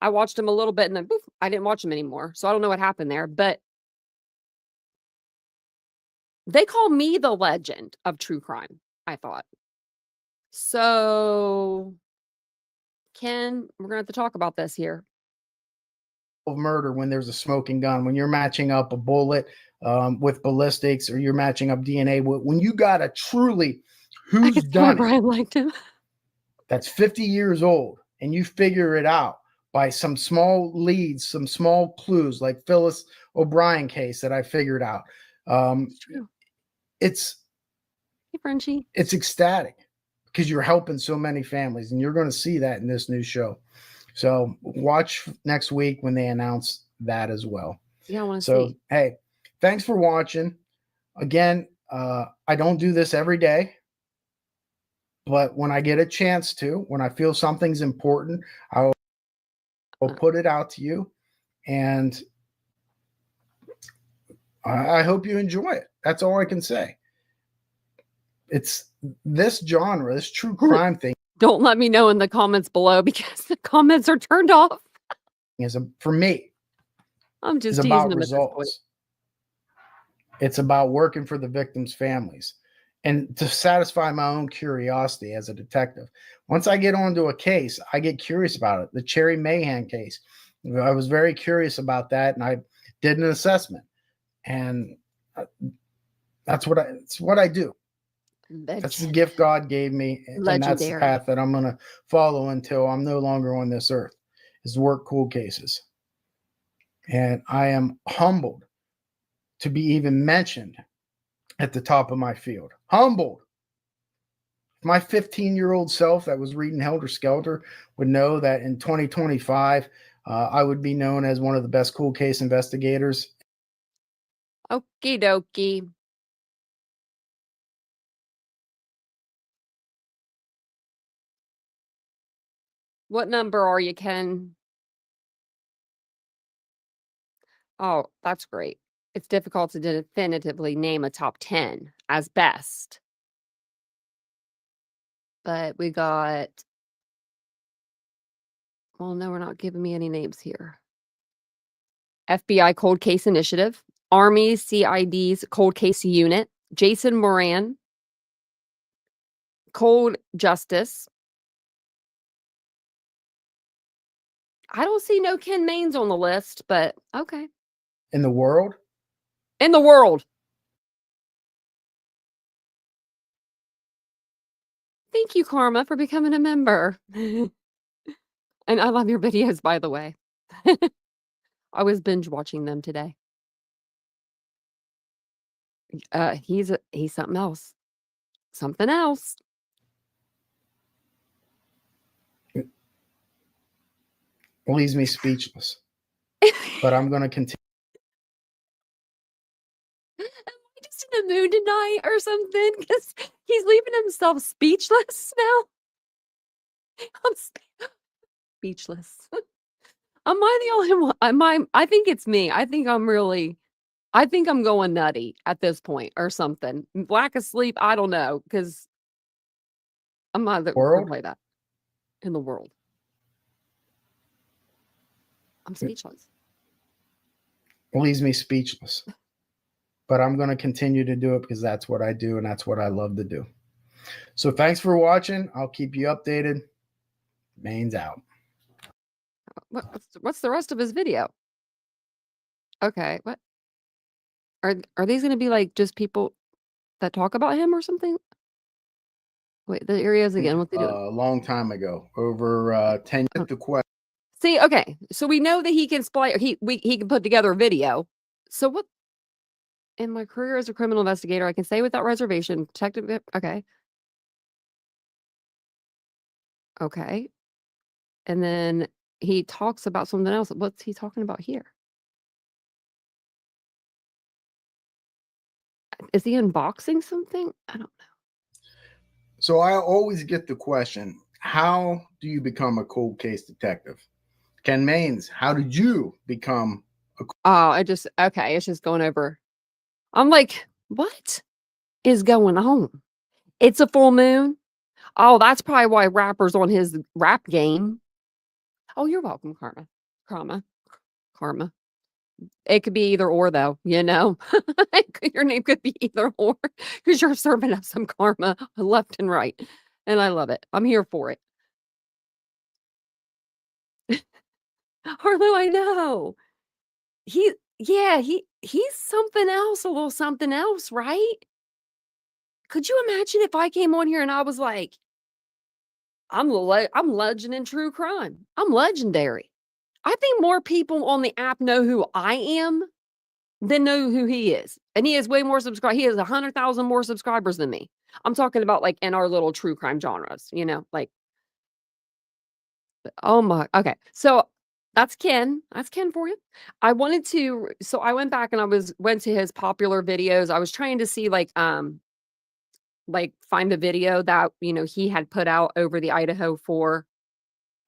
I watched him a little bit and then poof, I didn't watch him anymore. So I don't know what happened there, but they call me the legend of true crime, I thought. So, Ken, we're going to have to talk about this here. Of murder when there's a smoking gun, when you're matching up a bullet with ballistics, or you're matching up DNA, when you got a truly who's done it, Brian liked him. That's 50 years old, and you figure it out by some small leads, some small clues, like Phyllis O'Brien case that I figured out. It's true. It's Hey, Frenchie. It's ecstatic because you're helping so many families, and you're going to see that in this new show. So watch next week when they announce that as well. Yeah, I want to see. Hey, thanks for watching. Again, I don't do this every day, but when I get a chance to, when I feel something's important, I'll put it out to you, and I hope you enjoy it. That's all I can say. It's this genre, this true crime thing. Don't let me know in the comments below because the comments are turned off. For me, I'm just teasing about them results. It's about working for the victims' families and to satisfy my own curiosity as a detective. Once I get onto a case, I get curious about it. The Cherry Mahan case, I was very curious about that, and I did an assessment, and that's what I do. That's the gift God gave me, and that's the path that I'm going to follow until I'm no longer on this earth, is work cool cases. And I am humbled to be even mentioned at the top of my field. Humbled. My 15-year-old self that was reading Helter Skelter would know that in 2025, I would be known as one of the best cool case investigators. Okie dokie. What number are you, Ken? Oh, that's great. It's difficult to definitively name a top 10 as best. But we got... Well, no, we're not giving me any names here. FBI Cold Case Initiative, Army CID's Cold Case Unit, Jason Moran, Cold Justice. I don't see no Ken Mains on the list, but okay. In the world? In the world. Thank you, Karma, for becoming a member. And I love your videos, by the way. I was binge watching them today. He's something else. Something else. Leaves me speechless. But I'm going to continue. Am I just in the mood tonight or something? Because he's leaving himself speechless now. I'm speechless. Am I the only one? I think it's me. I think I'm going nutty at this point or something. Lack of sleep. I don't know. Because I'm not the world play that in the world. I'm speechless. Leaves me speechless. But I'm going to continue to do it because that's what I do and that's what I love to do. So thanks for watching. I'll keep you updated. Mains out. What's the rest of his video? Okay, what? Are these going to be like just people that talk about him or something? Wait, the areas again. What they do? A long time ago, over 10 years. The question. See, okay, so we know that he can splice. He can put together a video. So what? In my career as a criminal investigator, I can say without reservation, detective. Okay. Okay. And then he talks about something else. What's he talking about here? Is he unboxing something? I don't know. So I always get the question, how do you become a cold case detective? Ken Mains, how did you become a okay, it's just going over. I'm like, what is going on? It's a full moon. Oh, that's probably why rapper's on his rap game. Oh, you're welcome, Karma. Karma. It could be either or, though, you know. Your name could be either or because you're serving up some karma left and right. And I love it. I'm here for it. Harlow, I know. He's something else, a little something else, right? Could you imagine if I came on here and I was like, I'm legend in true crime. I'm legendary. I think more people on the app know who I am than know who he is. And he has way more subscribers. He has 100,000 more subscribers than me. I'm talking about like in our little true crime genres, you know, like, oh my, okay. So that's Ken. That's Ken for you. I went back and went to his popular videos. I was trying to see like find a video that, you know, he had put out over the Idaho 4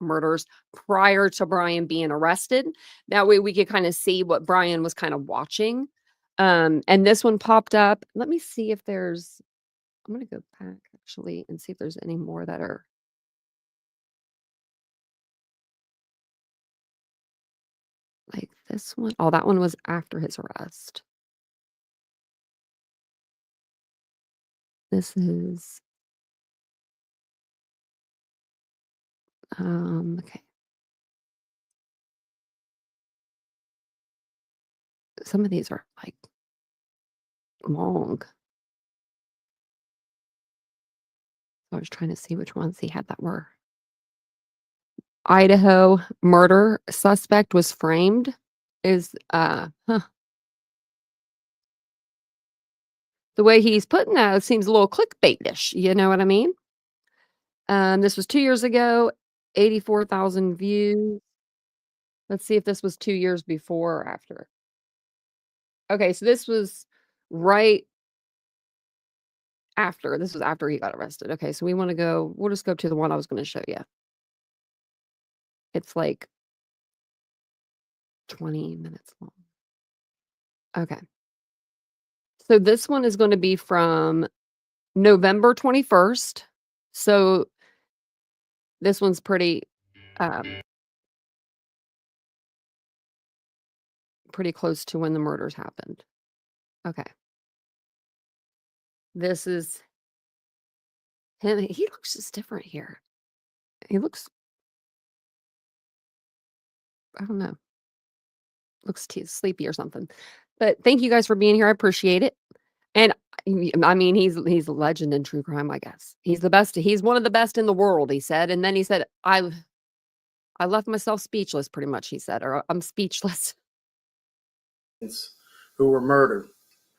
murders prior to Bryan being arrested. That way we could kind of see what Bryan was kind of watching. And this one popped up. Let me see if I'm going to go back actually and see if there's any more that are like this one. Oh, that one was after his arrest. This is okay. Some of these are like long. I was trying to see which ones he had that were. Idaho murder suspect was framed is the way he's putting that seems a little clickbaitish, you know what I mean? This was 2 years ago, 84,000 views. Let's see if this was 2 years before or after. Okay, so this was right after. This was after he got arrested. Okay, so we'll just go to the one I was going to show you. It's like 20 minutes long. Okay. So this one is going to be from November 21st. So this one's pretty close to when the murders happened. Okay. This is him. He looks just different here. He looks, I don't know, looks sleepy or something. But thank you guys for being here. I appreciate it. And I mean, he's a legend in true crime, I guess. He's the best. He's one of the best in the world, he said. And then he said, I left myself speechless, pretty much, he said, or I'm speechless. Who were murdered.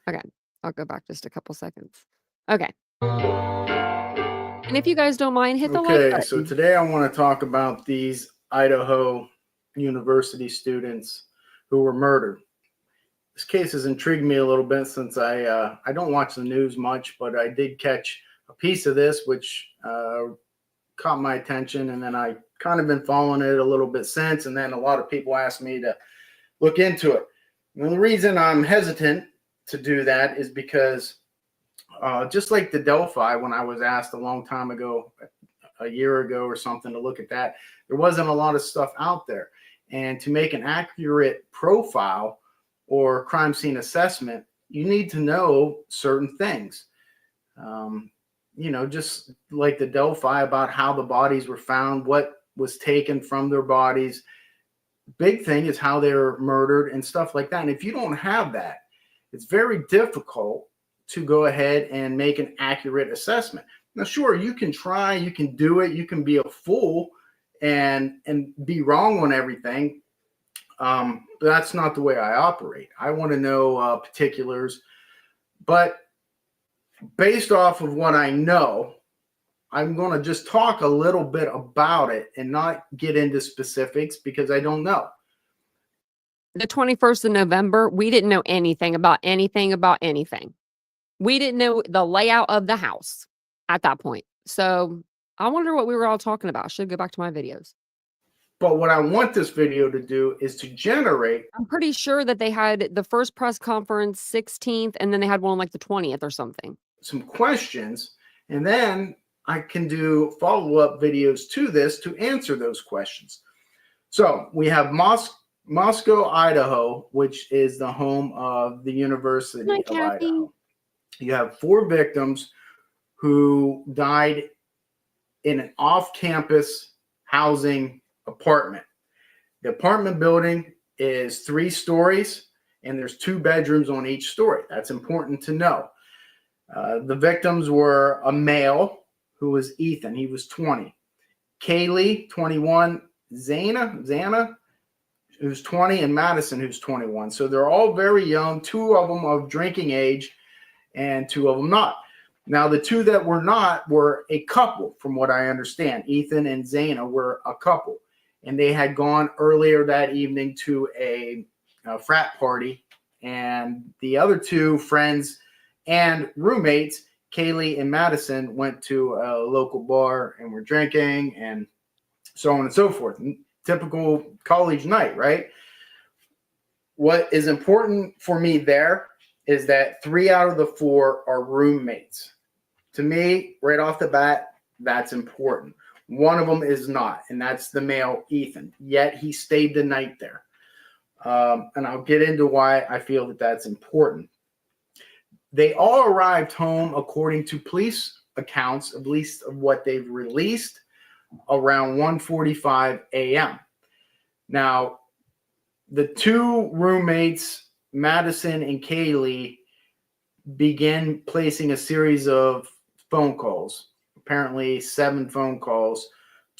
Okay. I'll go back just a couple seconds. Okay. And if you guys don't mind, hit the like button. Okay, so today I want to talk about these Idaho University students who were murdered. This case has intrigued me a little bit since I don't watch the news much, but I did catch a piece of this which caught my attention, and then I kind of been following it a little bit since, and then a lot of people asked me to look into it. And the reason I'm hesitant to do that is because just like the Delphi, when I was asked a long time ago, a year ago or something, to look at that, there wasn't a lot of stuff out there. And to make an accurate profile or crime scene assessment, you need to know certain things. You know, just like the Delphi, about how the bodies were found, what was taken from their bodies. Big thing is how they were murdered and stuff like that. And if you don't have that, it's very difficult to go ahead and make an accurate assessment. Now, sure, you can try, you can do it, you can be a fool and be wrong on everything. But that's not the way I operate. I want to know particulars, but based off of what I know, I'm going to just talk a little bit about it and not get into specifics because I don't know. The 21st of November, we didn't know anything about anything. We didn't know the layout of the house at that point. So I wonder what we were all talking about. I should go back to my videos. But what I want this video to do is to generate. I'm pretty sure that they had the first press conference 16th, and then they had one like the 20th or something. Some questions, and then I can do follow-up videos to this to answer those questions. So we have Moscow, Idaho, which is the home of the University Hi, of Kathy. Idaho. You have 4 victims who died in an off-campus housing apartment. The apartment building is 3 stories, and there's 2 bedrooms on each story. That's important to know. The victims were a male who was Ethan. He was 20. Kaylee, 21. Xana, who's 20, and Madison, who's 21. So they're all very young, 2 of them of drinking age and 2 of them not. Now, the 2 that were not were a couple, from what I understand. Ethan and Xana were a couple, and they had gone earlier that evening to a frat party, and the other 2 friends and roommates, Kaylee and Madison, went to a local bar and were drinking and so on and so forth. Typical college night, right? What is important for me there is that 3 out of the 4 are roommates. To me, right off the bat, that's important. One of them is not, and that's the male, Ethan. Yet he stayed the night there. And I'll get into why I feel that that's important. They all arrived home, according to police accounts, at least of what they've released, around 1:45 a.m. Now, the 2 roommates, Madison and Kaylee, began placing a series of phone calls, apparently 7 phone calls,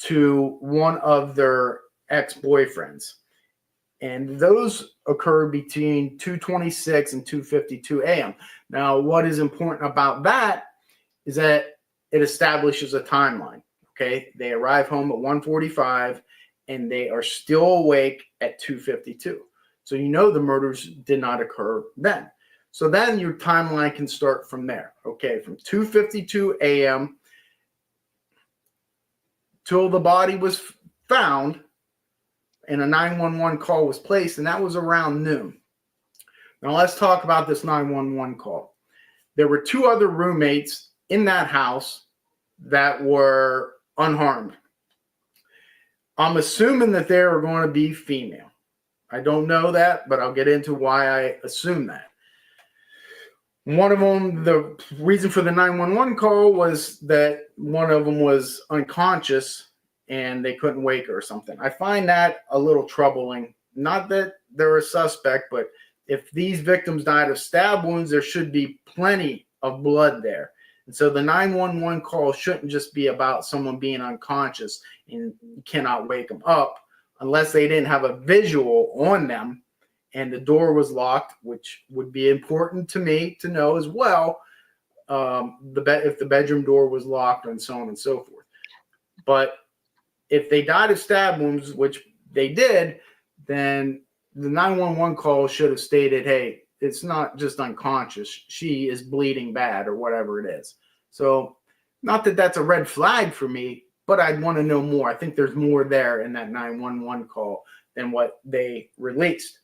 to one of their ex-boyfriends. And those occurred between 2:26 and 2:52 a.m. Now, what is important about that is that it establishes a timeline. Okay, they arrive home at 1:45 and they are still awake at 2:52. So you know the murders did not occur then. So then your timeline can start from there. Okay, from 2:52 a.m. till the body was found and a 911 call was placed, and that was around noon. Now let's talk about this 911 call. There were 2 other roommates in that house that were unharmed. I'm assuming that they are going to be female. I don't know that, but I'll get into why I assume that. One of them, the reason for the 911 call was that one of them was unconscious and they couldn't wake her or something. I find that a little troubling. Not that they're a suspect, but if these victims died of stab wounds, there should be plenty of blood there. And so the 911 call shouldn't just be about someone being unconscious and you cannot wake them up unless they didn't have a visual on them and the door was locked, which would be important to me to know as well, if the bedroom door was locked and so on and so forth. But if they died of stab wounds, which they did, then the 911 call should have stated, hey, it's not just unconscious. She is bleeding bad or whatever it is. So not that that's a red flag for me, but I'd want to know more. I think there's more there in that 911 call than what they released.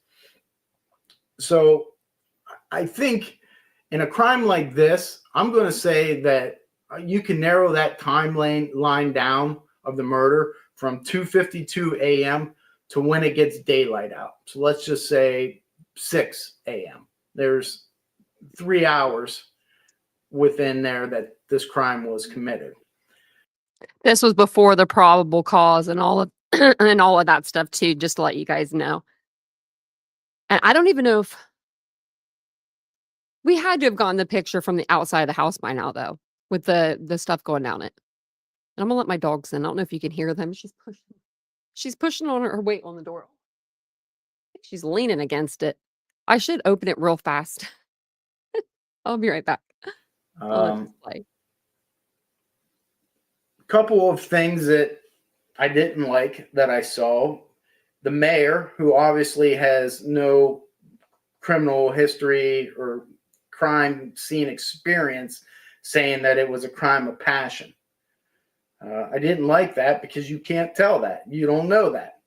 So I think in a crime like this, I'm going to say that you can narrow that timeline down of the murder from 2:52 a.m. to when it gets daylight out. So let's just say 6 a.m. There's 3 hours within there that this crime was committed. This was before the probable cause and all of and all of that stuff too, just to let you guys know. And I don't even know if we had to have gotten the picture from the outside of the house by now, though, with the stuff going down it. And I'm gonna let my dogs in. I don't know if you can hear them. She's pushing on her weight on the door. She's leaning against it. I should open it real fast. I'll be right back. Couple of things that I didn't like that I saw. The mayor, who obviously has no criminal history or crime scene experience, saying that it was a crime of passion. I didn't like that because you can't tell that. You don't know that.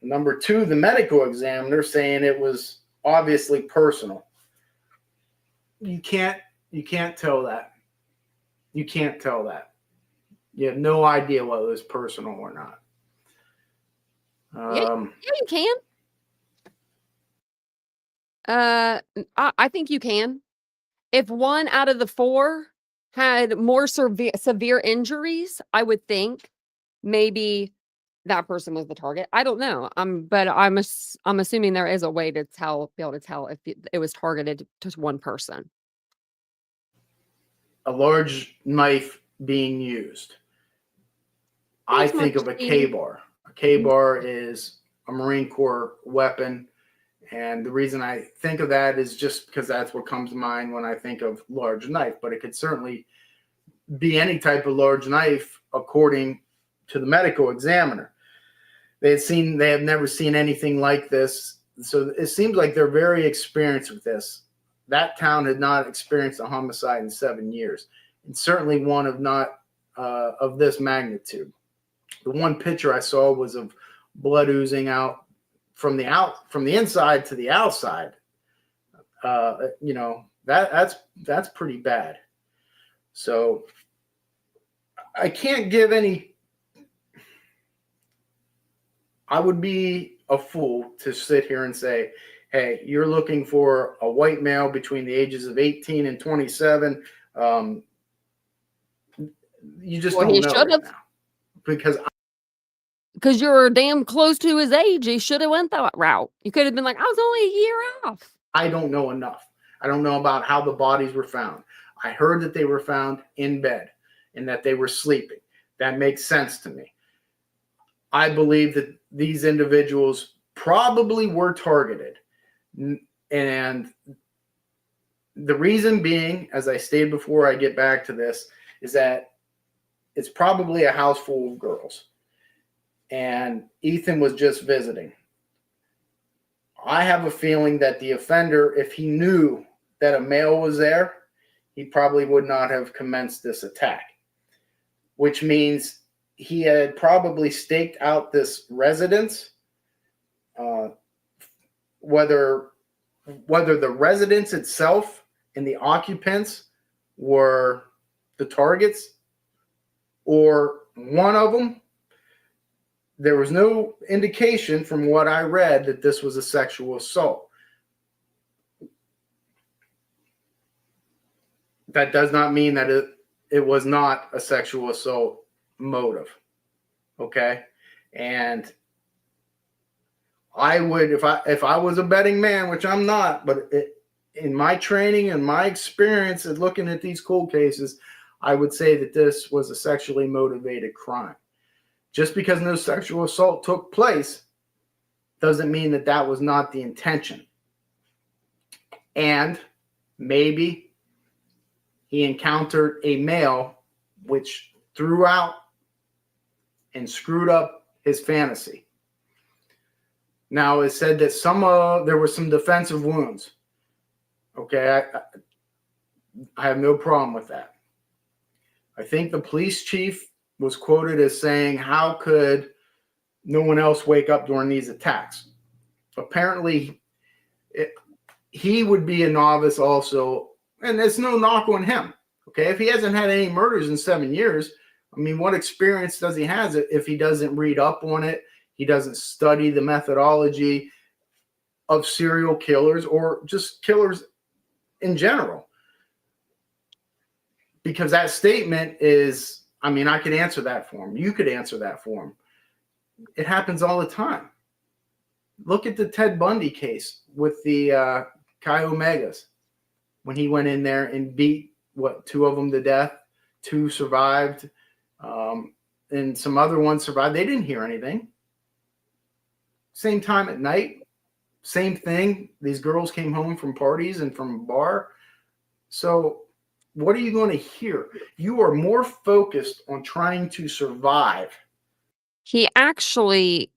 Number 2, the medical examiner saying it was obviously personal. You can't tell that. You can't tell that. You have no idea whether it was personal or not. Yeah, you can. I think you can. If one out of the 4 had more severe injuries, I would think maybe that person was the target. I don't know. But I'm assuming there is a way to be able to tell if it was targeted to one person. A large knife being used. I think of a K-bar. A K-bar is a Marine Corps weapon. And the reason I think of that is just because that's what comes to mind when I think of large knife. But it could certainly be any type of large knife according to the medical examiner. They have never seen anything like this. So it seems like they're very experienced with this. That town had not experienced a homicide in 7 years, and certainly one of this magnitude. The one picture I saw was of blood oozing out from the inside to the outside. That's pretty bad. So I can't give any. I would be a fool to sit here and say, hey, you're looking for a white male between the ages of 18 and 27. You just don't know right now. Because you're damn close to his age. He should have went that route. You could have been like, I was only a year off. I don't know enough. I don't know about how the bodies were found. I heard that they were found in bed and that they were sleeping. That makes sense to me. I believe that these individuals probably were targeted. And the reason being, as I stated before I get back to this, is that it's probably a house full of girls. And Ethan was just visiting. I have a feeling that the offender, if he knew that a male was there, he probably would not have commenced this attack, which means he had probably staked out this residence, whether the residence itself and the occupants were the targets or one of them. There was no indication from what I read that this was a sexual assault. That does not mean that it was not a sexual assault motive. Okay? And I would, if I was a betting man, which I'm not, but in my training and my experience at looking at these cold cases, I would say that this was a sexually motivated crime. Just because no sexual assault took place doesn't mean that that was not the intention. And maybe he encountered a male which threw out and screwed up his fantasy. Now, it said that there were some defensive wounds. Okay, I have no problem with that. I think the police chief was quoted as saying, how could no one else wake up during these attacks? Apparently, he would be a novice also, and there's no knock on him. Okay, if he hasn't had any murders in 7 years, I mean, what experience does he have if he doesn't read up on it? He doesn't study the methodology of serial killers or just killers in general. Because that statement is, I mean, I could answer that for him. You could answer that for him. It happens all the time. Look at the Ted Bundy case with the Chi Omegas when he went in there and beat, 2 of them to death. 2 survived. And some other ones survived. They didn't hear anything. Same time at night. Same thing. These girls came home from parties and from a bar. So what are you going to hear? You are more focused on trying to survive. He actually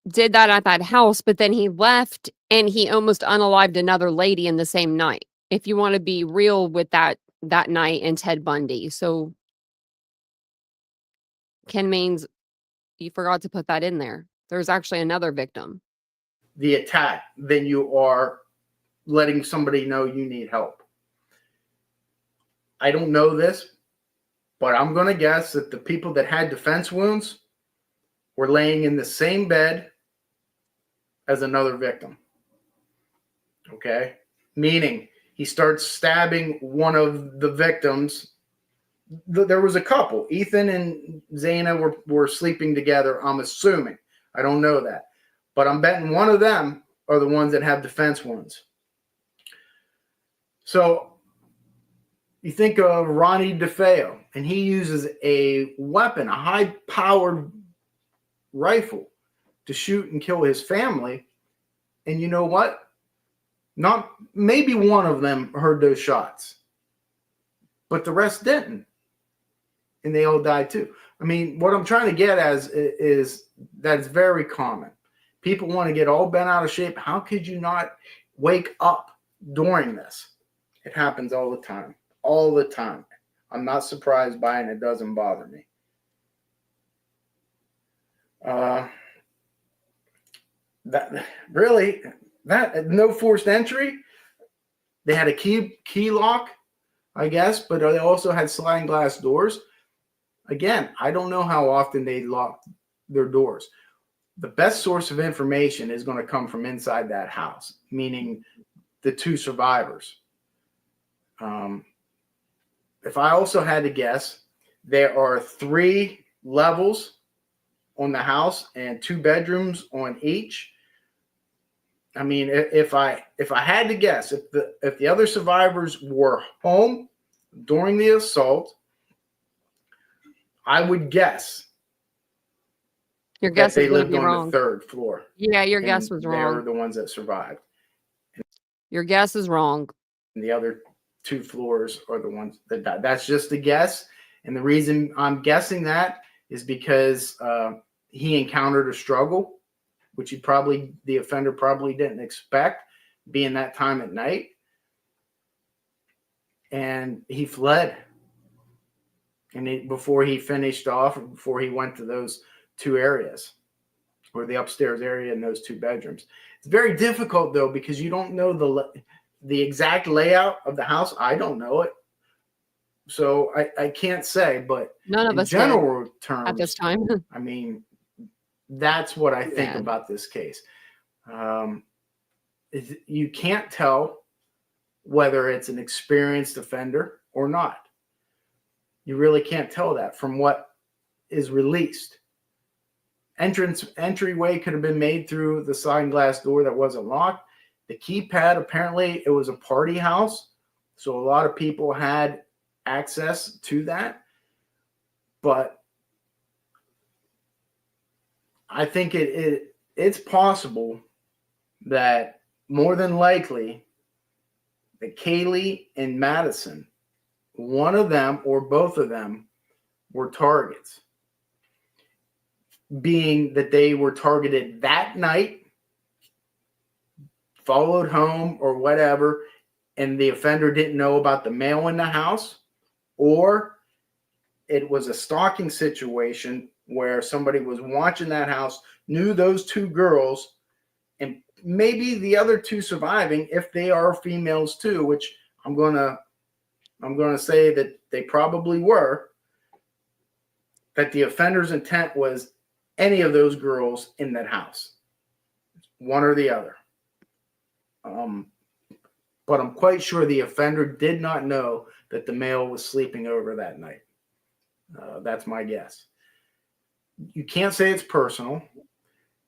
did that at that house, but then he left and he almost unalived another lady in the same night. If you want to be real with that night in Ted Bundy. So Ken Maines, you forgot to put that in there. There's actually another victim. The attack, then you are letting somebody know you need help. I don't know this, but I'm going to guess that the people that had defense wounds were laying in the same bed as another victim. Okay? Meaning he starts stabbing one of the victims. There was a couple. Ethan and Zaina were sleeping together, I'm assuming. I don't know that. But I'm betting one of them are the ones that have defense wounds. So you think of Ronnie DeFeo, and he uses a weapon, a high-powered rifle, to shoot and kill his family. And you know what? Not maybe one of them heard those shots, but the rest didn't, and they all died too. I mean, what I'm trying to get at is that it's very common. People want to get all bent out of shape. How could you not wake up during this? It happens all the time. All the time. I'm not surprised by it, and it doesn't bother me. That no forced entry. They had a key lock, I guess, but they also had sliding glass doors. Again, I don't know how often they lock their doors. The best source of information is going to come from inside that house, meaning the two survivors. If I also had to guess, there are 3 levels on the house and 2 bedrooms on each. I mean, if I had to guess, if the other survivors were home during the assault, I would guess Your guess they is going to lived be on wrong. the 3rd floor. Yeah, your guess was They wrong. were the ones that survived. Your guess is wrong. And the other 2 floors are the ones that died. That's just a guess. And the reason I'm guessing that is because he encountered a struggle, which the offender probably didn't expect, being that time at night. And he fled. And before he finished off, before he went to those 2 areas, or the upstairs area and those 2 bedrooms. It's very difficult, though, because you don't know the exact layout of the house. I don't know it. So I can't say, but none of us in general terms, at this time. I mean, that's what I think about this case. You can't tell whether it's an experienced offender or not. You really can't tell that from what is released. Entryway could have been made through the sliding glass door that wasn't locked. The keypad, apparently it was a party house, so a lot of people had access to that. But I think it's possible that more than likely that Kaylee and Madison, one of them or both of them, were targets. Being that they were targeted that night, followed home or whatever, and the offender didn't know about the mail in the house, or it was a stalking situation where somebody was watching that house, knew those 2 girls, and maybe the other 2 surviving, if they are females too, which I'm gonna say that they probably were, that the offender's intent was any of those girls in that house, one or the other. But I'm quite sure the offender did not know that the male was sleeping over that night. That's my guess. You can't say it's personal.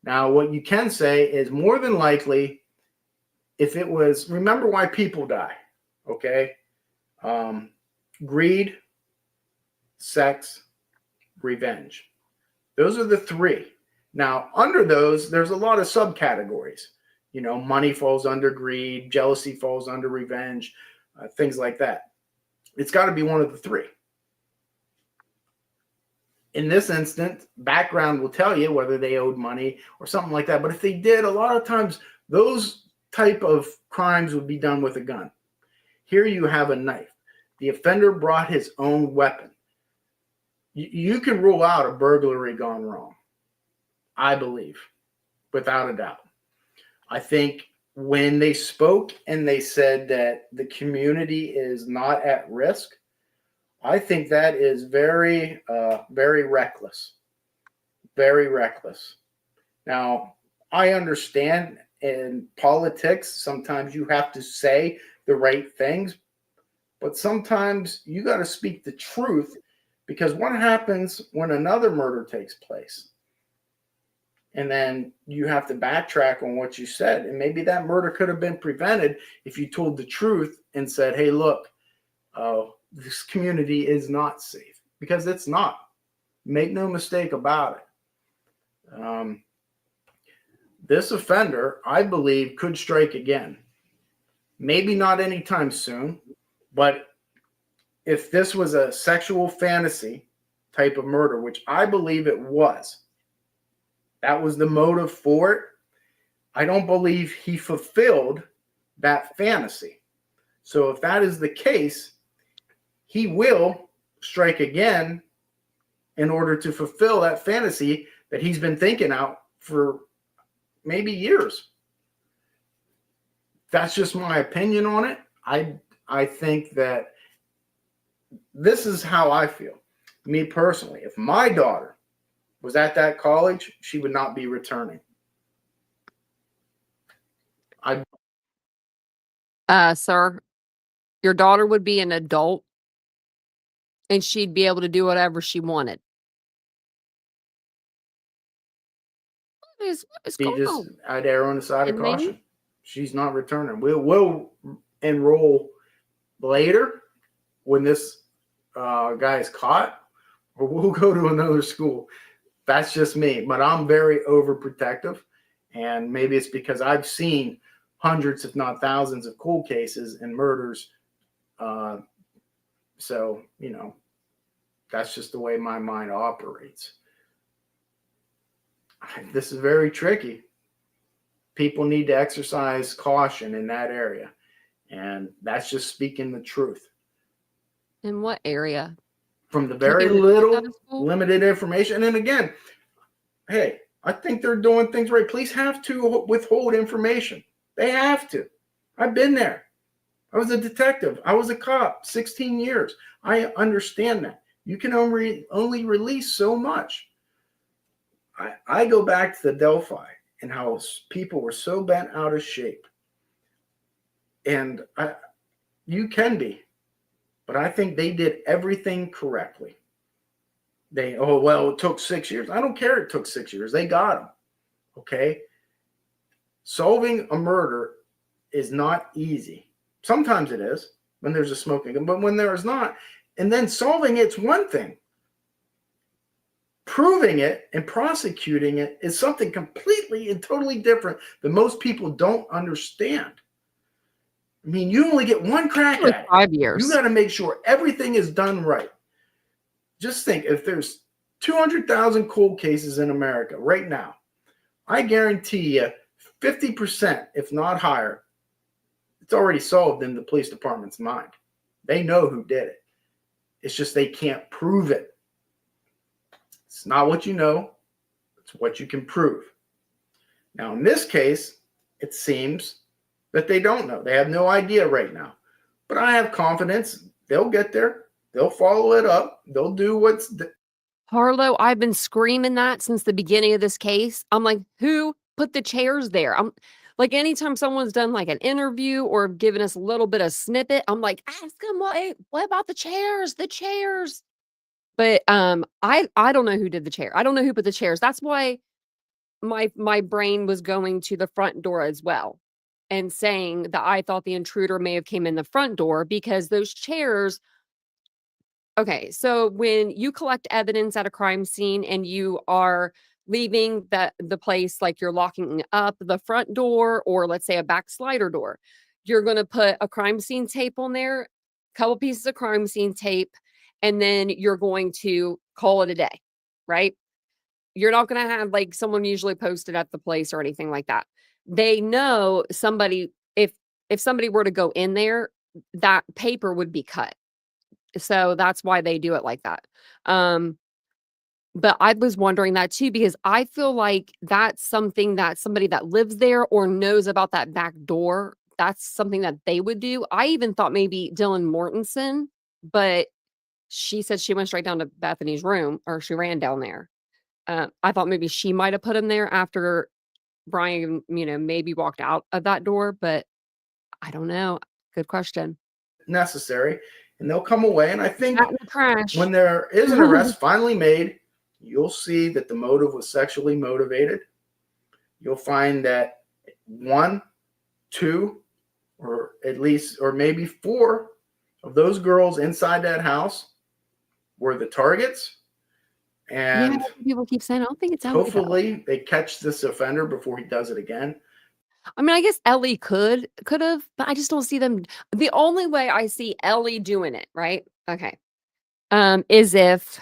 Now, what you can say is more than likely, if it was, remember why people die, okay? Greed, sex, revenge. Those are the 3. Now, under those, there's a lot of subcategories. You know, money falls under greed, jealousy falls under revenge, things like that. It's got to be one of the 3. In this instance, background will tell you whether they owed money or something like that. But if they did, a lot of times those type of crimes would be done with a gun. Here you have a knife. The offender brought his own weapon. You can rule out a burglary gone wrong, I believe, without a doubt. I think when they spoke and they said that the community is not at risk, I think that is very, very reckless. very reckless. Now, I understand in politics, sometimes you have to say the right things, but sometimes you got to speak the truth, because what happens when another murder takes place? And then you have to backtrack on what you said. And maybe that murder could have been prevented if you told the truth and said, hey, look, this community is not safe, because it's not. Make no mistake about it. This offender, I believe, could strike again. Maybe not anytime soon, but if this was a sexual fantasy type of murder, which I believe it was, that was the motive for it, I don't believe he fulfilled that fantasy. So if that is the case, he will strike again in order to fulfill that fantasy that he's been thinking out for maybe years. That's just my opinion on it. I think that this is how I feel. Me personally, if my daughter was at that college, she would not be returning. Sir, your daughter would be an adult and she'd be able to do whatever she wanted. What is She going just on? I'd err on the side of And maybe- caution. She's not returning. We'll enroll later when this guy is caught, or we'll go to another school. That's just me, but I'm very overprotective, and maybe it's because I've seen hundreds, if not thousands, of cold cases and murders. So, you know, that's just the way my mind operates. This is very tricky. People need to exercise caution in that area, and that's just speaking the truth. In what area? From the very limited information. And again, hey, I think they're doing things right. Police have to withhold information. They have to. I've been there. I was a detective. I was a cop, 16 years. I understand that. You can only release so much. I go back to the Delphi and how people were so bent out of shape. And you can be. But I think they did everything correctly. It took 6 years. I don't care it took 6 years. They got him. Okay? Solving a murder is not easy. Sometimes it is when there's a smoking gun, but when there is not, and then solving it's one thing. Proving it and prosecuting it is something completely and totally different that most people don't understand. I mean, you only get one crack at it. 5 years. You got to make sure everything is done right. Just think, if there's 200,000 cold cases in America right now, I guarantee you 50%, if not higher, it's already solved in the police department's mind. They know who did it. It's just they can't prove it. It's not what you know. It's what you can prove. Now, in this case, it seems that they don't know. They have no idea right now. But I have confidence they'll get there. They'll follow it up. They'll do what's... Harlow, I've been screaming that since the beginning of this case. I'm like, who put the chairs there? I'm like, anytime someone's done like an interview or given us a little bit of snippet, I'm like, ask them, what about the chairs? The chairs. But I don't know who did the chair. I don't know who put the chairs. That's why my brain was going to the front door as well, and saying that I thought the intruder may have came in the front door, because those chairs. Okay, so when you collect evidence at a crime scene and you are leaving the place, like you're locking up the front door, or let's say a back slider door, you're going to put a crime scene tape on there, a couple pieces of crime scene tape, and then you're going to call it a day, right? You're not going to have like someone usually posted at the place or anything like that. They know somebody, if somebody were to go in there, that paper would be cut. So that's why they do it like that. But I was wondering that too, because I feel like that's something that somebody that lives there or knows about that back door, that's something that they would do. I even thought maybe Dylan Mortensen, but she said she went straight down to Bethany's room, or she ran down there. I thought maybe she might have put him there after Bryan, maybe walked out of that door, but I don't know. Good question. Necessary, and they'll come away. And I think Out in the trash. when there is an arrest finally made, you'll see that the motive was sexually motivated. You'll find that 1, 2, or at least, or maybe 4 of those girls inside that house were the targets. And people keep saying, I don't think it's Ellie. Hopefully they catch this offender before he does it again. I mean, I guess Ellie could have, but I just don't see them. The only way I see Ellie doing it, right? Okay. Is if,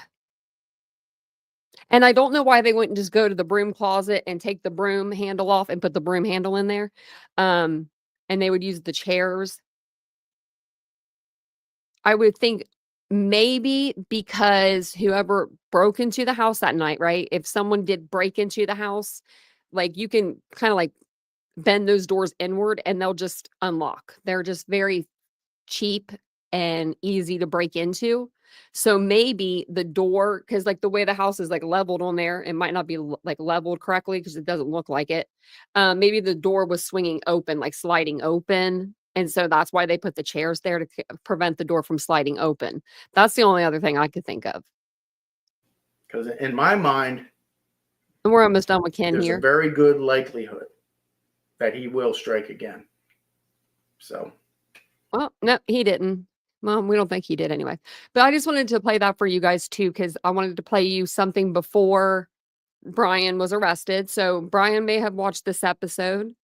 and I don't know why they wouldn't just go to the broom closet and take the broom handle off and put the broom handle in there. And they would use the chairs. I would think maybe because whoever broke into the house that night, right? If someone did break into the house, like you can kind of like bend those doors inward and they'll just unlock. They're just very cheap and easy to break into. So maybe the door, because like the way the house is like leveled on there, it might not be like leveled correctly because it doesn't look like it. Maybe the door was swinging open, like sliding open. And so that's why they put the chairs there to prevent the door from sliding open. That's the only other thing I could think of. Because in my mind, and we're almost done with Ken there's here. A very good likelihood that he will strike again. So. Well, no, he didn't. Well, we don't think he did anyway. But I just wanted to play that for you guys too, because I wanted to play you something before Bryan was arrested. So Bryan may have watched this episode.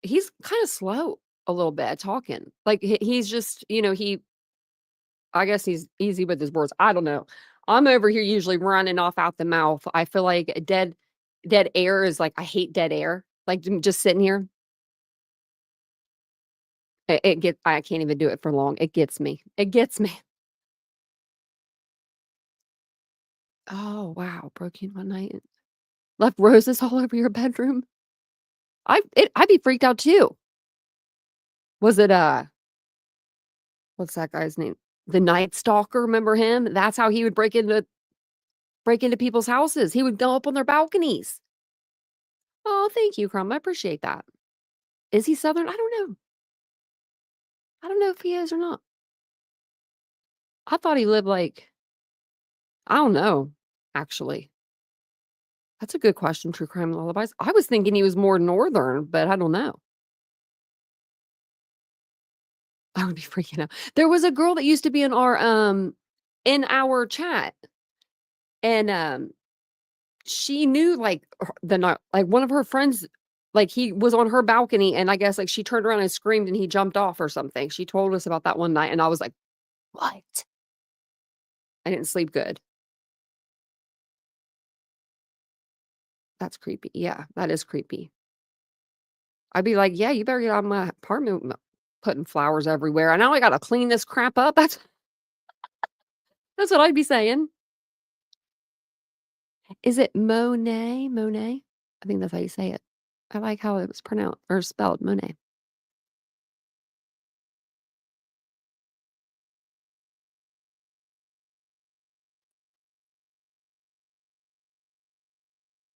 He's kind of slow a little bit at talking. Like he's just, I guess he's easy with his words. I don't know. I'm over here usually running off out the mouth. I feel like dead air is like, I hate dead air. Like just sitting here. I can't even do it for long. It gets me. Oh, wow. Broke in one night and left roses all over your bedroom. I'd be freaked out too. Was it, what's that guy's name? The Night Stalker, remember him? That's how he would break into people's houses. He would go up on their balconies. Oh, thank you, Crumb. I appreciate that. Is he Southern? I don't know. I don't know if he is or not. I thought he lived like, I don't know, actually. That's a good question, True Crime Lullabies. I was thinking he was more northern, but I don't know. I would be freaking out. There was a girl that used to be in our chat. And she knew like one of her friends, like he was on her balcony and I guess like she turned around and screamed and he jumped off or something. She told us about that one night and I was like, what? I didn't sleep good. That's creepy. Yeah, that is creepy. I'd be like, yeah, you better get out of my apartment putting flowers everywhere. And now I got to clean this crap up. That's what I'd be saying. Is it Monet? Monet? I think that's how you say it. I like how it was pronounced or spelled, Monet.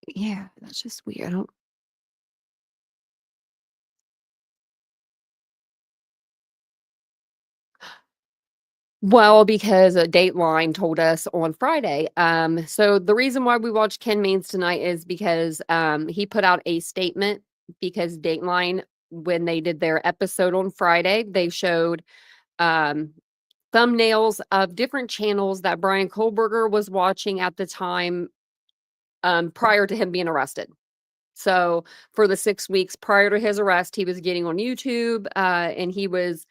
Yeah, that's just weird. I don't. Well, because a Dateline told us on Friday. So the reason why we watched Ken Mains tonight is because he put out a statement because Dateline, when they did their episode on Friday, they showed thumbnails of different channels that Bryan Kohberger was watching at the time prior to him being arrested. So for the 6 weeks prior to his arrest, he was getting on YouTube and he was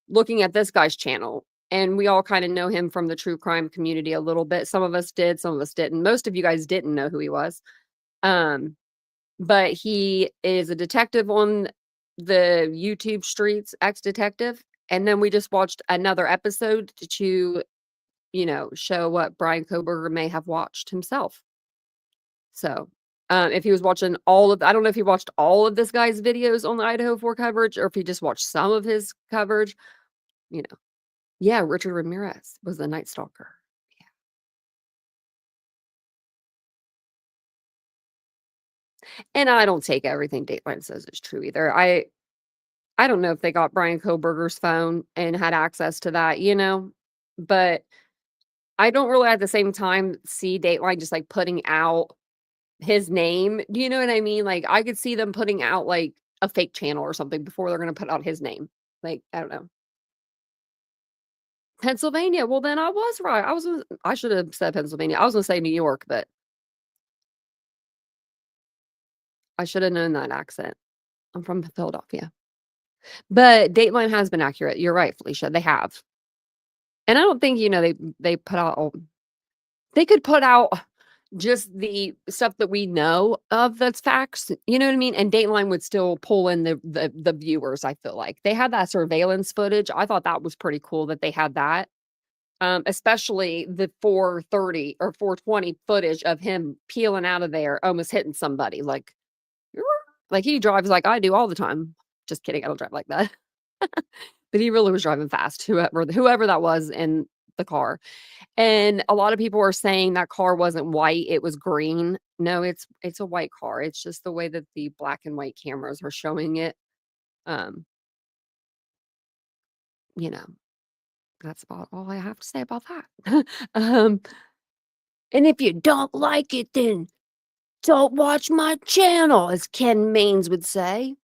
looking at this guy's channel. And we all kind of know him from the true crime community a little bit. Some of us did, some of us didn't. Most of you guys didn't know who he was. But he is a detective on the YouTube streets, ex-detective. And then we just watched another episode to, show what Bryan Kohberger may have watched himself. So if he was watching I don't know if he watched all of this guy's videos on the Idaho 4 coverage or if he just watched some of his coverage, Yeah, Richard Ramirez was the Night Stalker. Yeah. And I don't take everything Dateline says is true either. I don't know if they got Bryan Kohberger's phone and had access to that, but I don't really at the same time see Dateline just like putting out his name. Do you know what I mean? Like I could see them putting out like a fake channel or something before they're going to put out his name. Like, I don't know. Pennsylvania. Well, then I was right. I should have said Pennsylvania. I was going to say New York, but I should have known that accent. I'm from Philadelphia. But Dateline has been accurate. You're right, Felicia. They have. And I don't think, they put out they could put out just the stuff that we know of that's facts, you know what I mean? And Dateline would still pull in the viewers, I feel like. They had that surveillance footage. I thought that was pretty cool that they had that. Especially the 4:30 or 4:20 footage of him peeling out of there, almost hitting somebody. Like he drives like I do all the time. Just kidding, I don't drive like that. But he really was driving fast, whoever that was in the car. And a lot of people were saying that car wasn't white, it was green. No, it's a white car. It's just the way that the black and white cameras are showing it. Um, you know, that's about all I have to say about that. um, and if you don't like it, then don't watch my channel, as Ken Maines would say.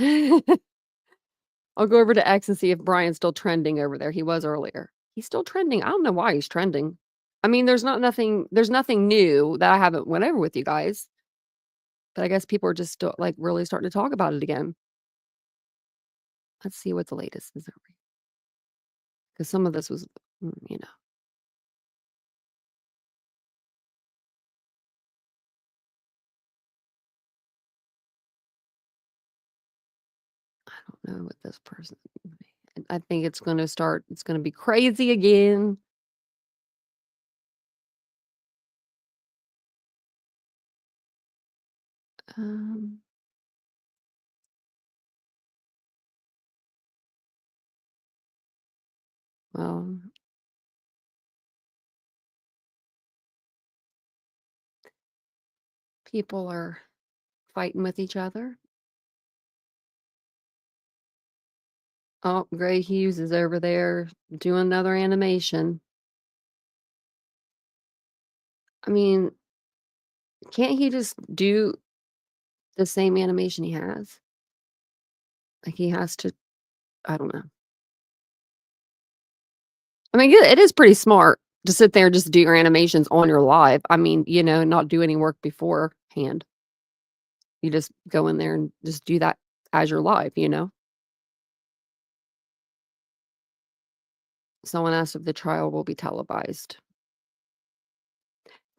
I'll go over to X and see if Brian's still trending over there. He was earlier. He's still trending. I don't know why he's trending. I mean, there's nothing new that I haven't went over with you guys. But I guess people are just still, like, really starting to talk about it again. Let's see what the latest is over here. Because some of this was, I don't know what this person. I think it's going to be crazy again. Well, people are fighting with each other. Oh, Gray Hughes is over there doing another animation. I mean, can't he just do the same animation he has? Like he has to, I don't know. I mean, it is pretty smart to sit there and just do your animations on your live. I mean, not do any work beforehand. You just go in there and just do that as your live, Someone asked if the trial will be televised.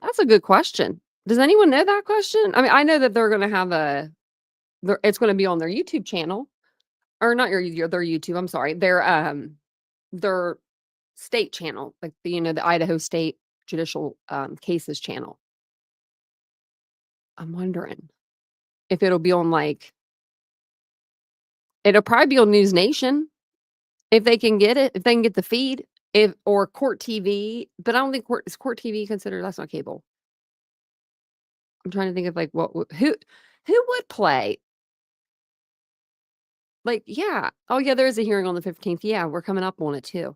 That's a good question. Does anyone know that question? I mean, I know that they're going to have it's going to be on their YouTube channel, or not their YouTube. I'm sorry, their state channel, like the Idaho State Judicial Cases channel. I'm wondering if it'll be on it'll probably be on News Nation if they can get it, if they can get the feed, or Court TV. But I don't think Court TV considered. That's not cable. I'm trying to think of who would play. Yeah. Oh yeah, there is a hearing on the 15th. Yeah, we're coming up on it too.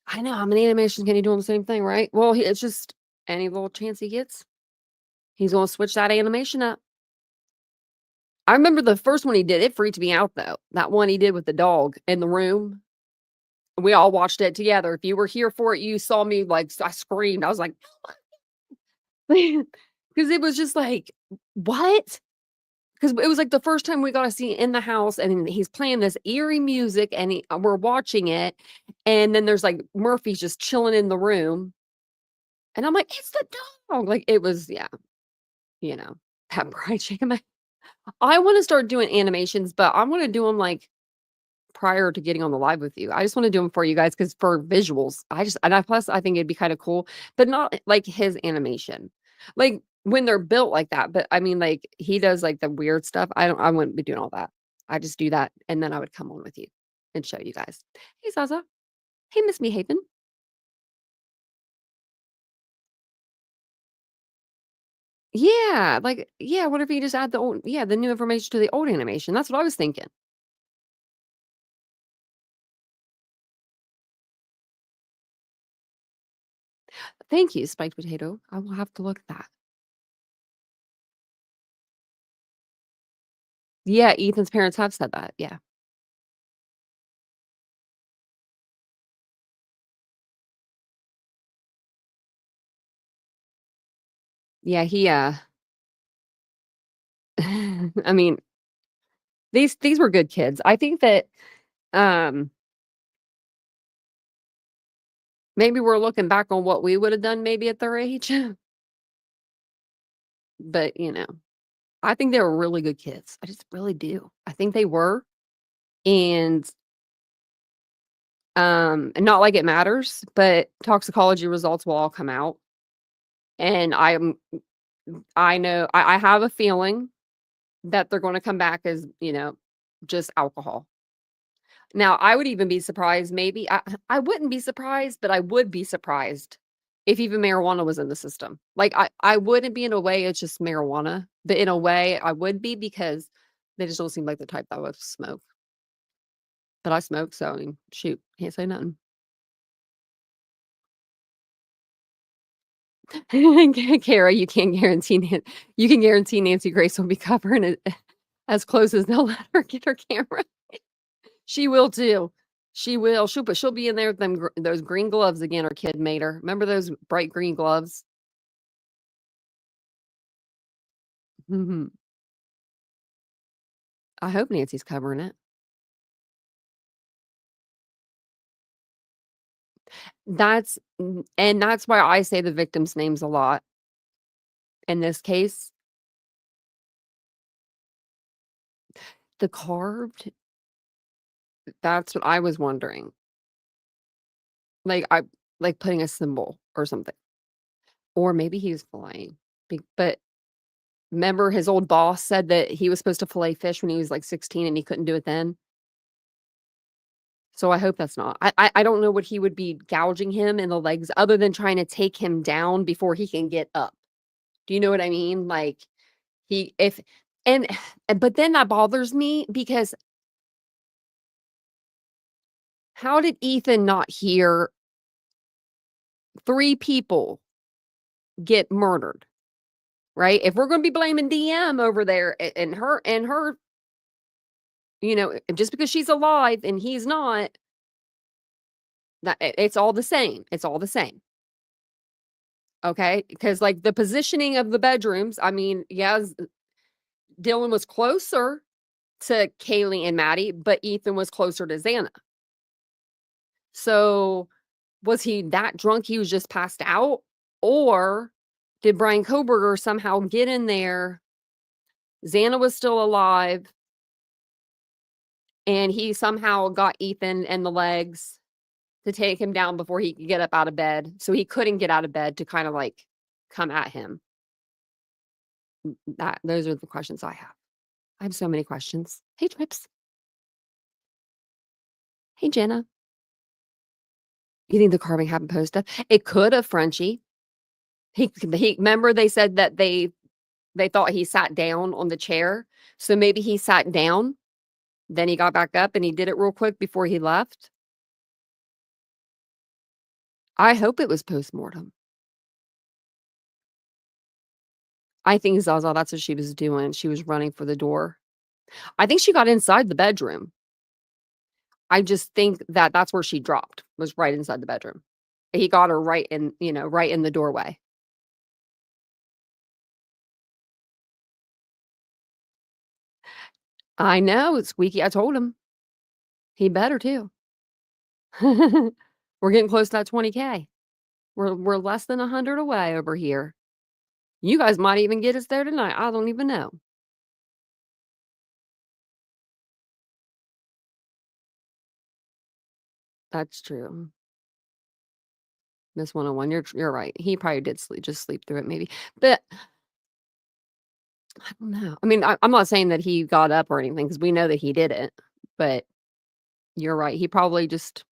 I know. How many animations can he do on the same thing, right? Well, it's just any little chance he gets, he's going to switch that animation up. I remember the first one he did. It freaked me out though. That one he did with the dog in the room. We all watched it together. If you were here for it, you saw me I screamed. I was like, because it was just like, what? Because it was like the first time we got to see it in the house, and he's playing this eerie music, and we're watching it, and then there's Murphy's just chilling in the room, and I'm like, it's the dog. It was, yeah, that bright chicken. I want to start doing animations, but I want to do them prior to getting on the live with you. I just want to do them for you guys because for visuals, plus I think it'd be kind of cool, but not like his animation, when they're built like that. But I mean, he does the weird stuff. I wouldn't be doing all that. I just do that, and then I would come on with you and show you guys. Hey Zaza, hey Miss Me Haven. Yeah, like, yeah, what if you just add the new information to the old animation? That's what I was thinking. Thank you, Spiked Potato. I will have to look at that. Yeah, Ethan's parents have said that. Yeah. Yeah, I mean, these were good kids. I think that um maybe we're looking back on what we would have done maybe at their age. But, I think they were really good kids. I just really do. I think they were. And and not like it matters, but toxicology results will all come out. And I know I have a feeling that they're going to come back as, just alcohol. Now, I would even be surprised, maybe I wouldn't be surprised, but I would be surprised if even marijuana was in the system. Like I wouldn't be, in a way it's just marijuana, but in a way I would be, because they just don't seem like the type that would smoke. But I smoke, so I mean, shoot, can't say nothing. Kara, you can't guarantee you can guarantee Nancy Grace will be covering it as close as they'll let her get her camera. She will too. She will. She'll be in there with those green gloves again. Her kid made her. Remember those bright green gloves? Mhm. I hope Nancy's covering it. And that's why I say the victims' names a lot in this case. The carved, that's what I was wondering. Like putting a symbol or something. Or maybe he was filleting. But remember his old boss said that he was supposed to fillet fish when he was like 16 and he couldn't do it then? So I hope that's not. I don't know what he would be gouging him in the legs, other than trying to take him down before he can get up. Do you know what I mean? Like, he if and but then that bothers me, because how did Ethan not hear 3 people get murdered, right? If we're gonna be blaming DM over there, and her, just because she's alive and he's not, that it's all the same. It's all the same. Okay? Because, like, the positioning of the bedrooms, I mean, yes, Dylan was closer to Kaylee and Maddie, but Ethan was closer to Xana. So, was he that drunk he was just passed out? Or did Bryan Kohberger somehow get in there? Xana was still alive, and he somehow got Ethan in the legs to take him down before he could get up out of bed. So he couldn't get out of bed to kind of like come at him. Those are the questions I have. I have so many questions. Hey, Trips. Hey, Jenna. You think the carving happened post-death? It could have, Frenchie. He remember they said that they thought he sat down on the chair. So maybe he sat down, then he got back up and he did it real quick before he left. I hope it was post-mortem. I think Zaza, that's what she was doing. She was running for the door. I think she got inside the bedroom. I just think that that's where she dropped, was right inside the bedroom. He got her right in, right in the doorway. I know, it's squeaky. I told him. He better too. We're getting close to that 20K. We're less than 100 away over here. You guys might even get us there tonight. I don't even know. That's true. Miss 101, you're right. He probably did sleep through it maybe. But I don't know. I mean, I'm not saying that he got up or anything, because we know that he didn't. But you're right. He probably just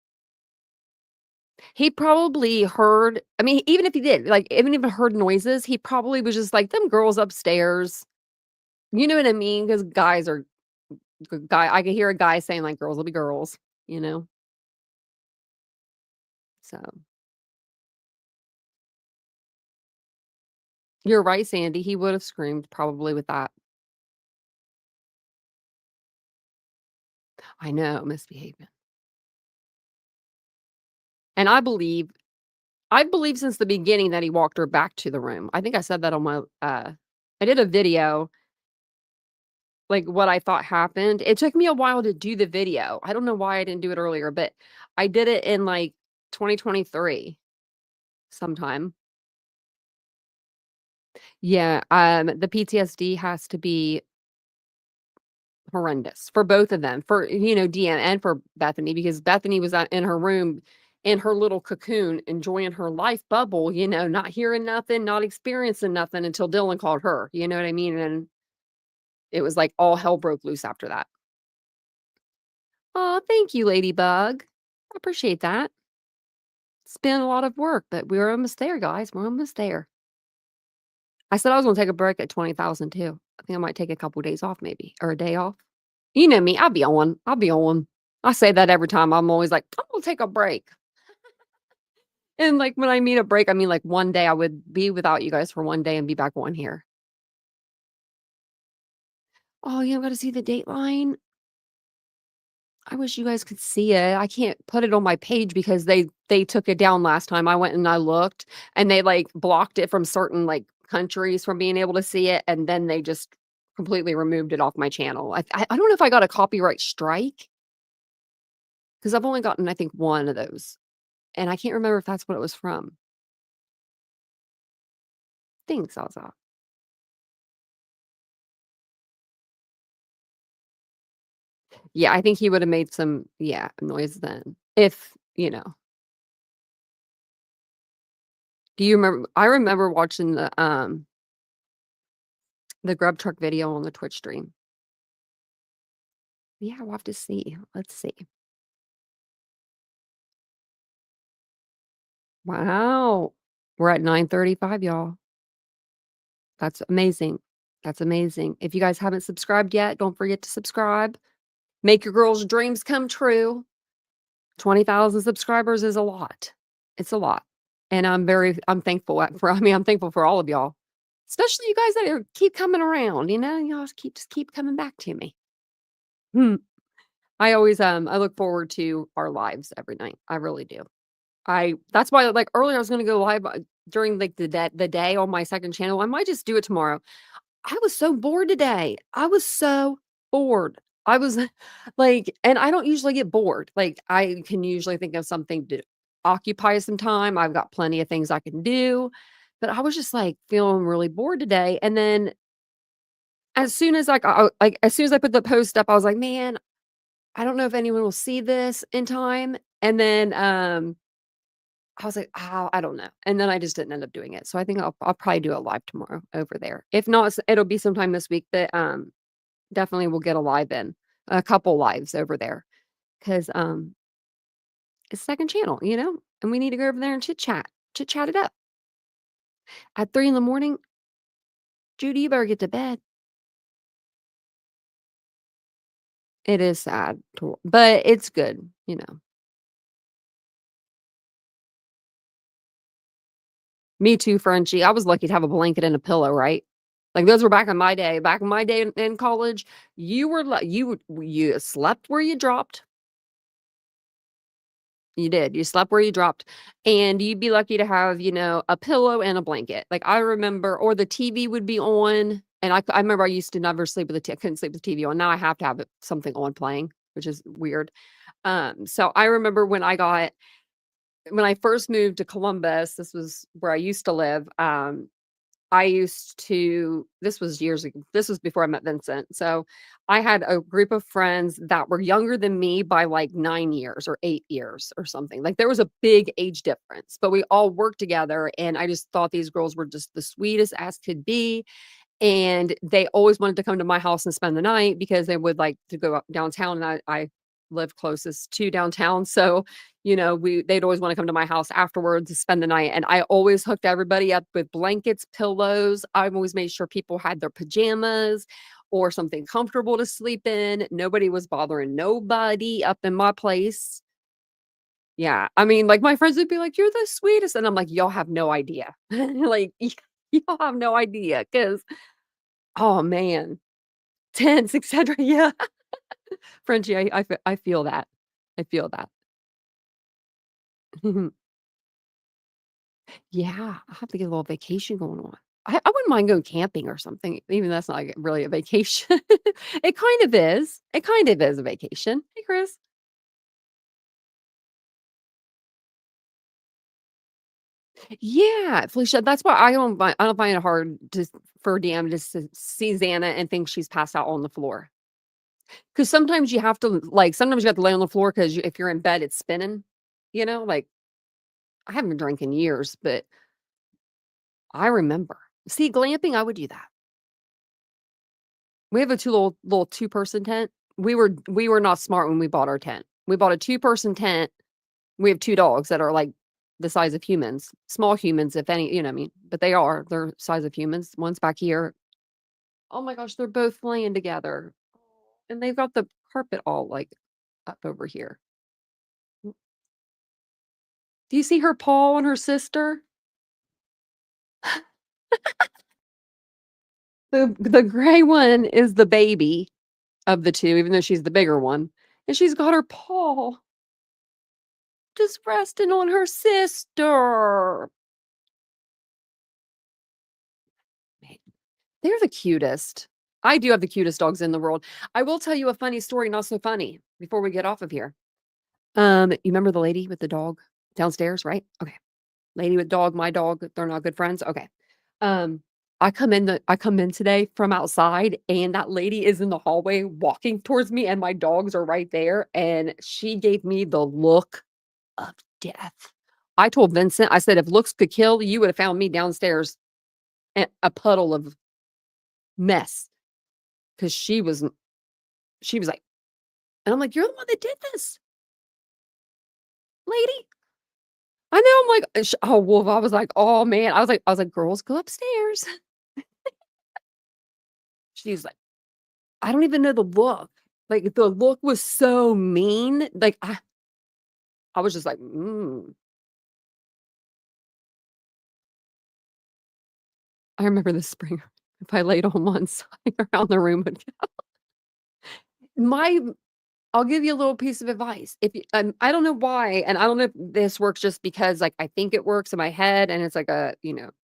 He probably heard, I mean, even if he did, like, even if he heard noises, he probably was just like, "Them girls upstairs." You know what I mean? Because guys are I could hear a guy saying, like, "Girls will be girls," you know? So, you're right, Sandy, he would have screamed probably with that. I know, misbehaving. And I believe since the beginning that he walked her back to the room. I think I said that on my, I did a video, like, what I thought happened. It took me a while to do the video. I don't know why I didn't do it earlier, but I did it in, like, 2023 sometime. Yeah, the PTSD has to be horrendous for both of them, for, Deanna and for Bethany, because Bethany was out in her room in her little cocoon, enjoying her life bubble, not hearing nothing, not experiencing nothing until Dylan called her. You know what I mean? And it was like all hell broke loose after that. Oh, thank you, Ladybug. I appreciate that. It's been a lot of work, but we're almost there, guys. We're almost there. I said I was going to take a break at 20,000 too. I think I might take a couple days off, maybe, or a day off. You know me, I'll be on. I'll be on. I say that every time. I'm always like, I'm gonna take a break. And like when I mean a break, I mean like one day I would be without you guys for one day and be back on here. Oh, you got to see the Dateline. I wish you guys could see it. I can't put it on my page because they took it down last time. I went and I looked, and they like blocked it from certain like countries from being able to see it, and then they just completely removed it off my channel. I don't know if I got a copyright strike, because I've only gotten, I think, one of those. And I can't remember if that's what it was from. Thanks, Zaza. Yeah, I think he would have made some, noise then. If, do you remember? I remember watching the grub truck video on the Twitch stream. Yeah, we'll have to see. Let's see. Wow. We're at 9:35, y'all. That's amazing. That's amazing. If you guys haven't subscribed yet, don't forget to subscribe. Make your girls' dreams come true. 20,000 subscribers is a lot. It's a lot. And I'm thankful I'm thankful for all of y'all, especially you guys that keep coming around, y'all just keep coming back to me. I always, I look forward to our lives every night. I really do. That's why, like, earlier I was going to go live during like the day on my second channel. I might just do it tomorrow. I was so bored today. I was so bored. I was like, and I don't usually get bored. Like, I can usually think of something to occupy some time. I've got plenty of things I can do, but I was just like feeling really bored today. And then as soon as as soon as I put the post up, I was like, man, I don't know if anyone will see this in time. And then, I was like, "Oh, I don't know." And then I just didn't end up doing it. So I think I'll probably do it live tomorrow over there. If not, it'll be sometime this week, but definitely we'll get a live in, a couple lives over there, because it's second channel, and we need to go over there and chit chat it up. At 3 in the morning, Judy, you better get to bed. It is sad, but it's good, Me too, Frenchie. I was lucky to have a blanket and a pillow, right? Like, those were back in my day. Back in my day in college, you were you slept where you dropped. You did. You slept where you dropped, and you'd be lucky to have, a pillow and a blanket. Like, I remember, or the TV would be on, and I remember I used to never sleep with I couldn't sleep with the TV on. Now I have to have something on playing, which is weird. So I remember when I first moved to Columbus, this was where I used to live. This was years ago. This was before I met Vincent. So I had a group of friends that were younger than me by like 9 years or 8 years or something. Like, there was a big age difference, but we all worked together. And I just thought these girls were just the sweetest as could be. And they always wanted to come to my house and spend the night because they would like to go downtown. And I lived closest to downtown. So, they'd always want to come to my house afterwards to spend the night. And I always hooked everybody up with blankets, pillows. I always made sure people had their pajamas or something comfortable to sleep in. Nobody was bothering nobody up in my place. Yeah. I mean, like my friends would be like, "You're the sweetest." And I'm like, "Y'all have no idea." Like, y'all have no idea. Cause, oh man, tense, etc. Yeah. Frenchie, I feel that. I feel that. Yeah, I have to get a little vacation going on. I wouldn't mind going camping or something, even that's not like really a vacation. It kind of is. It kind of is a vacation. Hey, Chris. Yeah, Felicia. That's why I don't find it hard for DM just to see Xana and think she's passed out on the floor. Because sometimes you have to sometimes you have to lay on the floor because if you're in bed, it's spinning. Like I haven't drank in years, but I remember. See, glamping, I would do that. We have a little two-person tent. We were not smart when we bought our tent. We bought a two-person tent. We have 2 dogs that are like the size of humans, small humans, if any, what I mean, but they're size of humans. One's back here. Oh my gosh, they're both laying together. And they've got the carpet all like up over here. Do you see her paw on her sister? The gray one is the baby of the 2, even though she's the bigger one. And she's got her paw just resting on her sister. Man, they're the cutest. I do have the cutest dogs in the world. I will tell you a funny story, not so funny, before we get off of here. You remember the lady with the dog downstairs, right? Okay. Lady with dog, my dog, they're not good friends. Okay. I come in today from outside and that lady is in the hallway walking towards me and my dogs are right there and she gave me the look of death. I told Vincent, I said, if looks could kill, you would have found me downstairs in a puddle of mess. Cause she was like, and I'm like, you're the one that did this, lady. I know. I'm like, oh, Wolf. I was like, oh man. I was like, girls, go upstairs. She's like, I don't even know the look. Like the look was so mean. Like I was just like, I remember this spring. If I laid on one side around the room would go. I'll give you a little piece of advice. If you, I don't know why, and I don't know if this works just because like I think it works in my head and it's like a,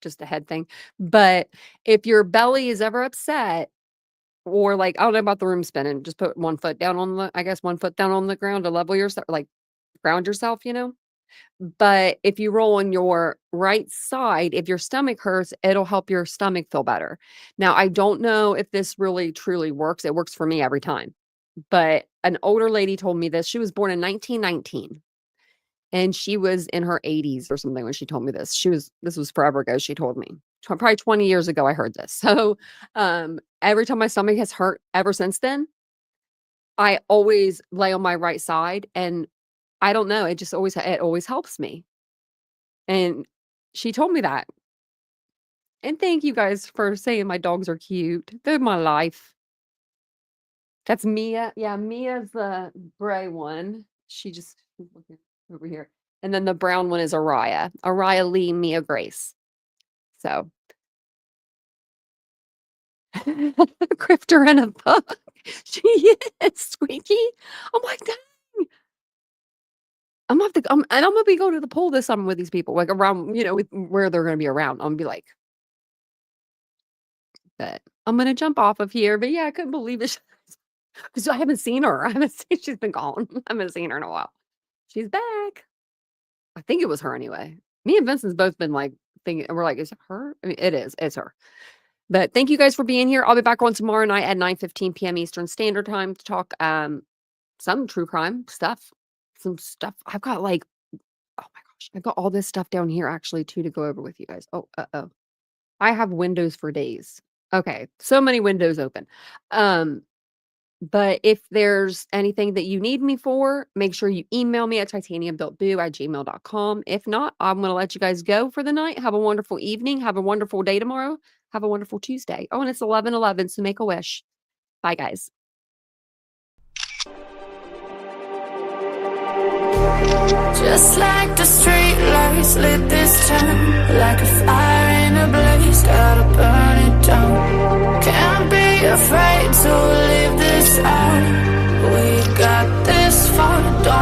just a head thing. But if your belly is ever upset, or like I don't know about the room spinning, just put one foot down on the ground to level yourself, like ground yourself, But if you roll on your right side, if your stomach hurts, it'll help your stomach feel better. Now, I don't know if this really truly works. It works for me every time. But an older lady told me this. She was born in 1919 and she was in her 80s or something when she told me this. This was forever ago. She told me probably 20 years ago. I heard this. So, every time my stomach has hurt ever since then, I always lay on my right side and I don't know. It always helps me. And she told me that. And thank you guys for saying my dogs are cute. They're my life. That's Mia. Yeah, Mia's the gray one. She just over here. And then the brown one is Araya. Araya Lee, Mia Grace. So Grifter and a bug. She is Squeaky. I'm like, dang. I'm gonna have to and I'm gonna be going to the pool this summer with these people, like around, where they're gonna be around. I'm gonna be like, but I'm gonna jump off of here. But yeah, I couldn't believe it. Because I haven't seen her. She's been gone. I haven't seen her in a while. She's back. I think it was her anyway. Me and Vincent's both been like thinking, we're like, is it her? I mean, it is. It's her. But thank you guys for being here. I'll be back on tomorrow night at 9:15 p.m. Eastern Standard Time to talk some true crime stuff. Some stuff. I've got like, oh my gosh, I've got all this stuff down here actually too to go over with you guys. Oh, I have windows for days. Okay. So many windows open. But if there's anything that you need me for, make sure you email me at titaniumbuiltboo@gmail.com. If not, I'm going to let you guys go for the night. Have a wonderful evening. Have a wonderful day tomorrow. Have a wonderful Tuesday. Oh, and it's 11/11, so make a wish. Bye, guys. Just like the street lights lit this town, like a fire in a blaze, gotta burn it down. Can't be afraid to leave this out. We got this far, don't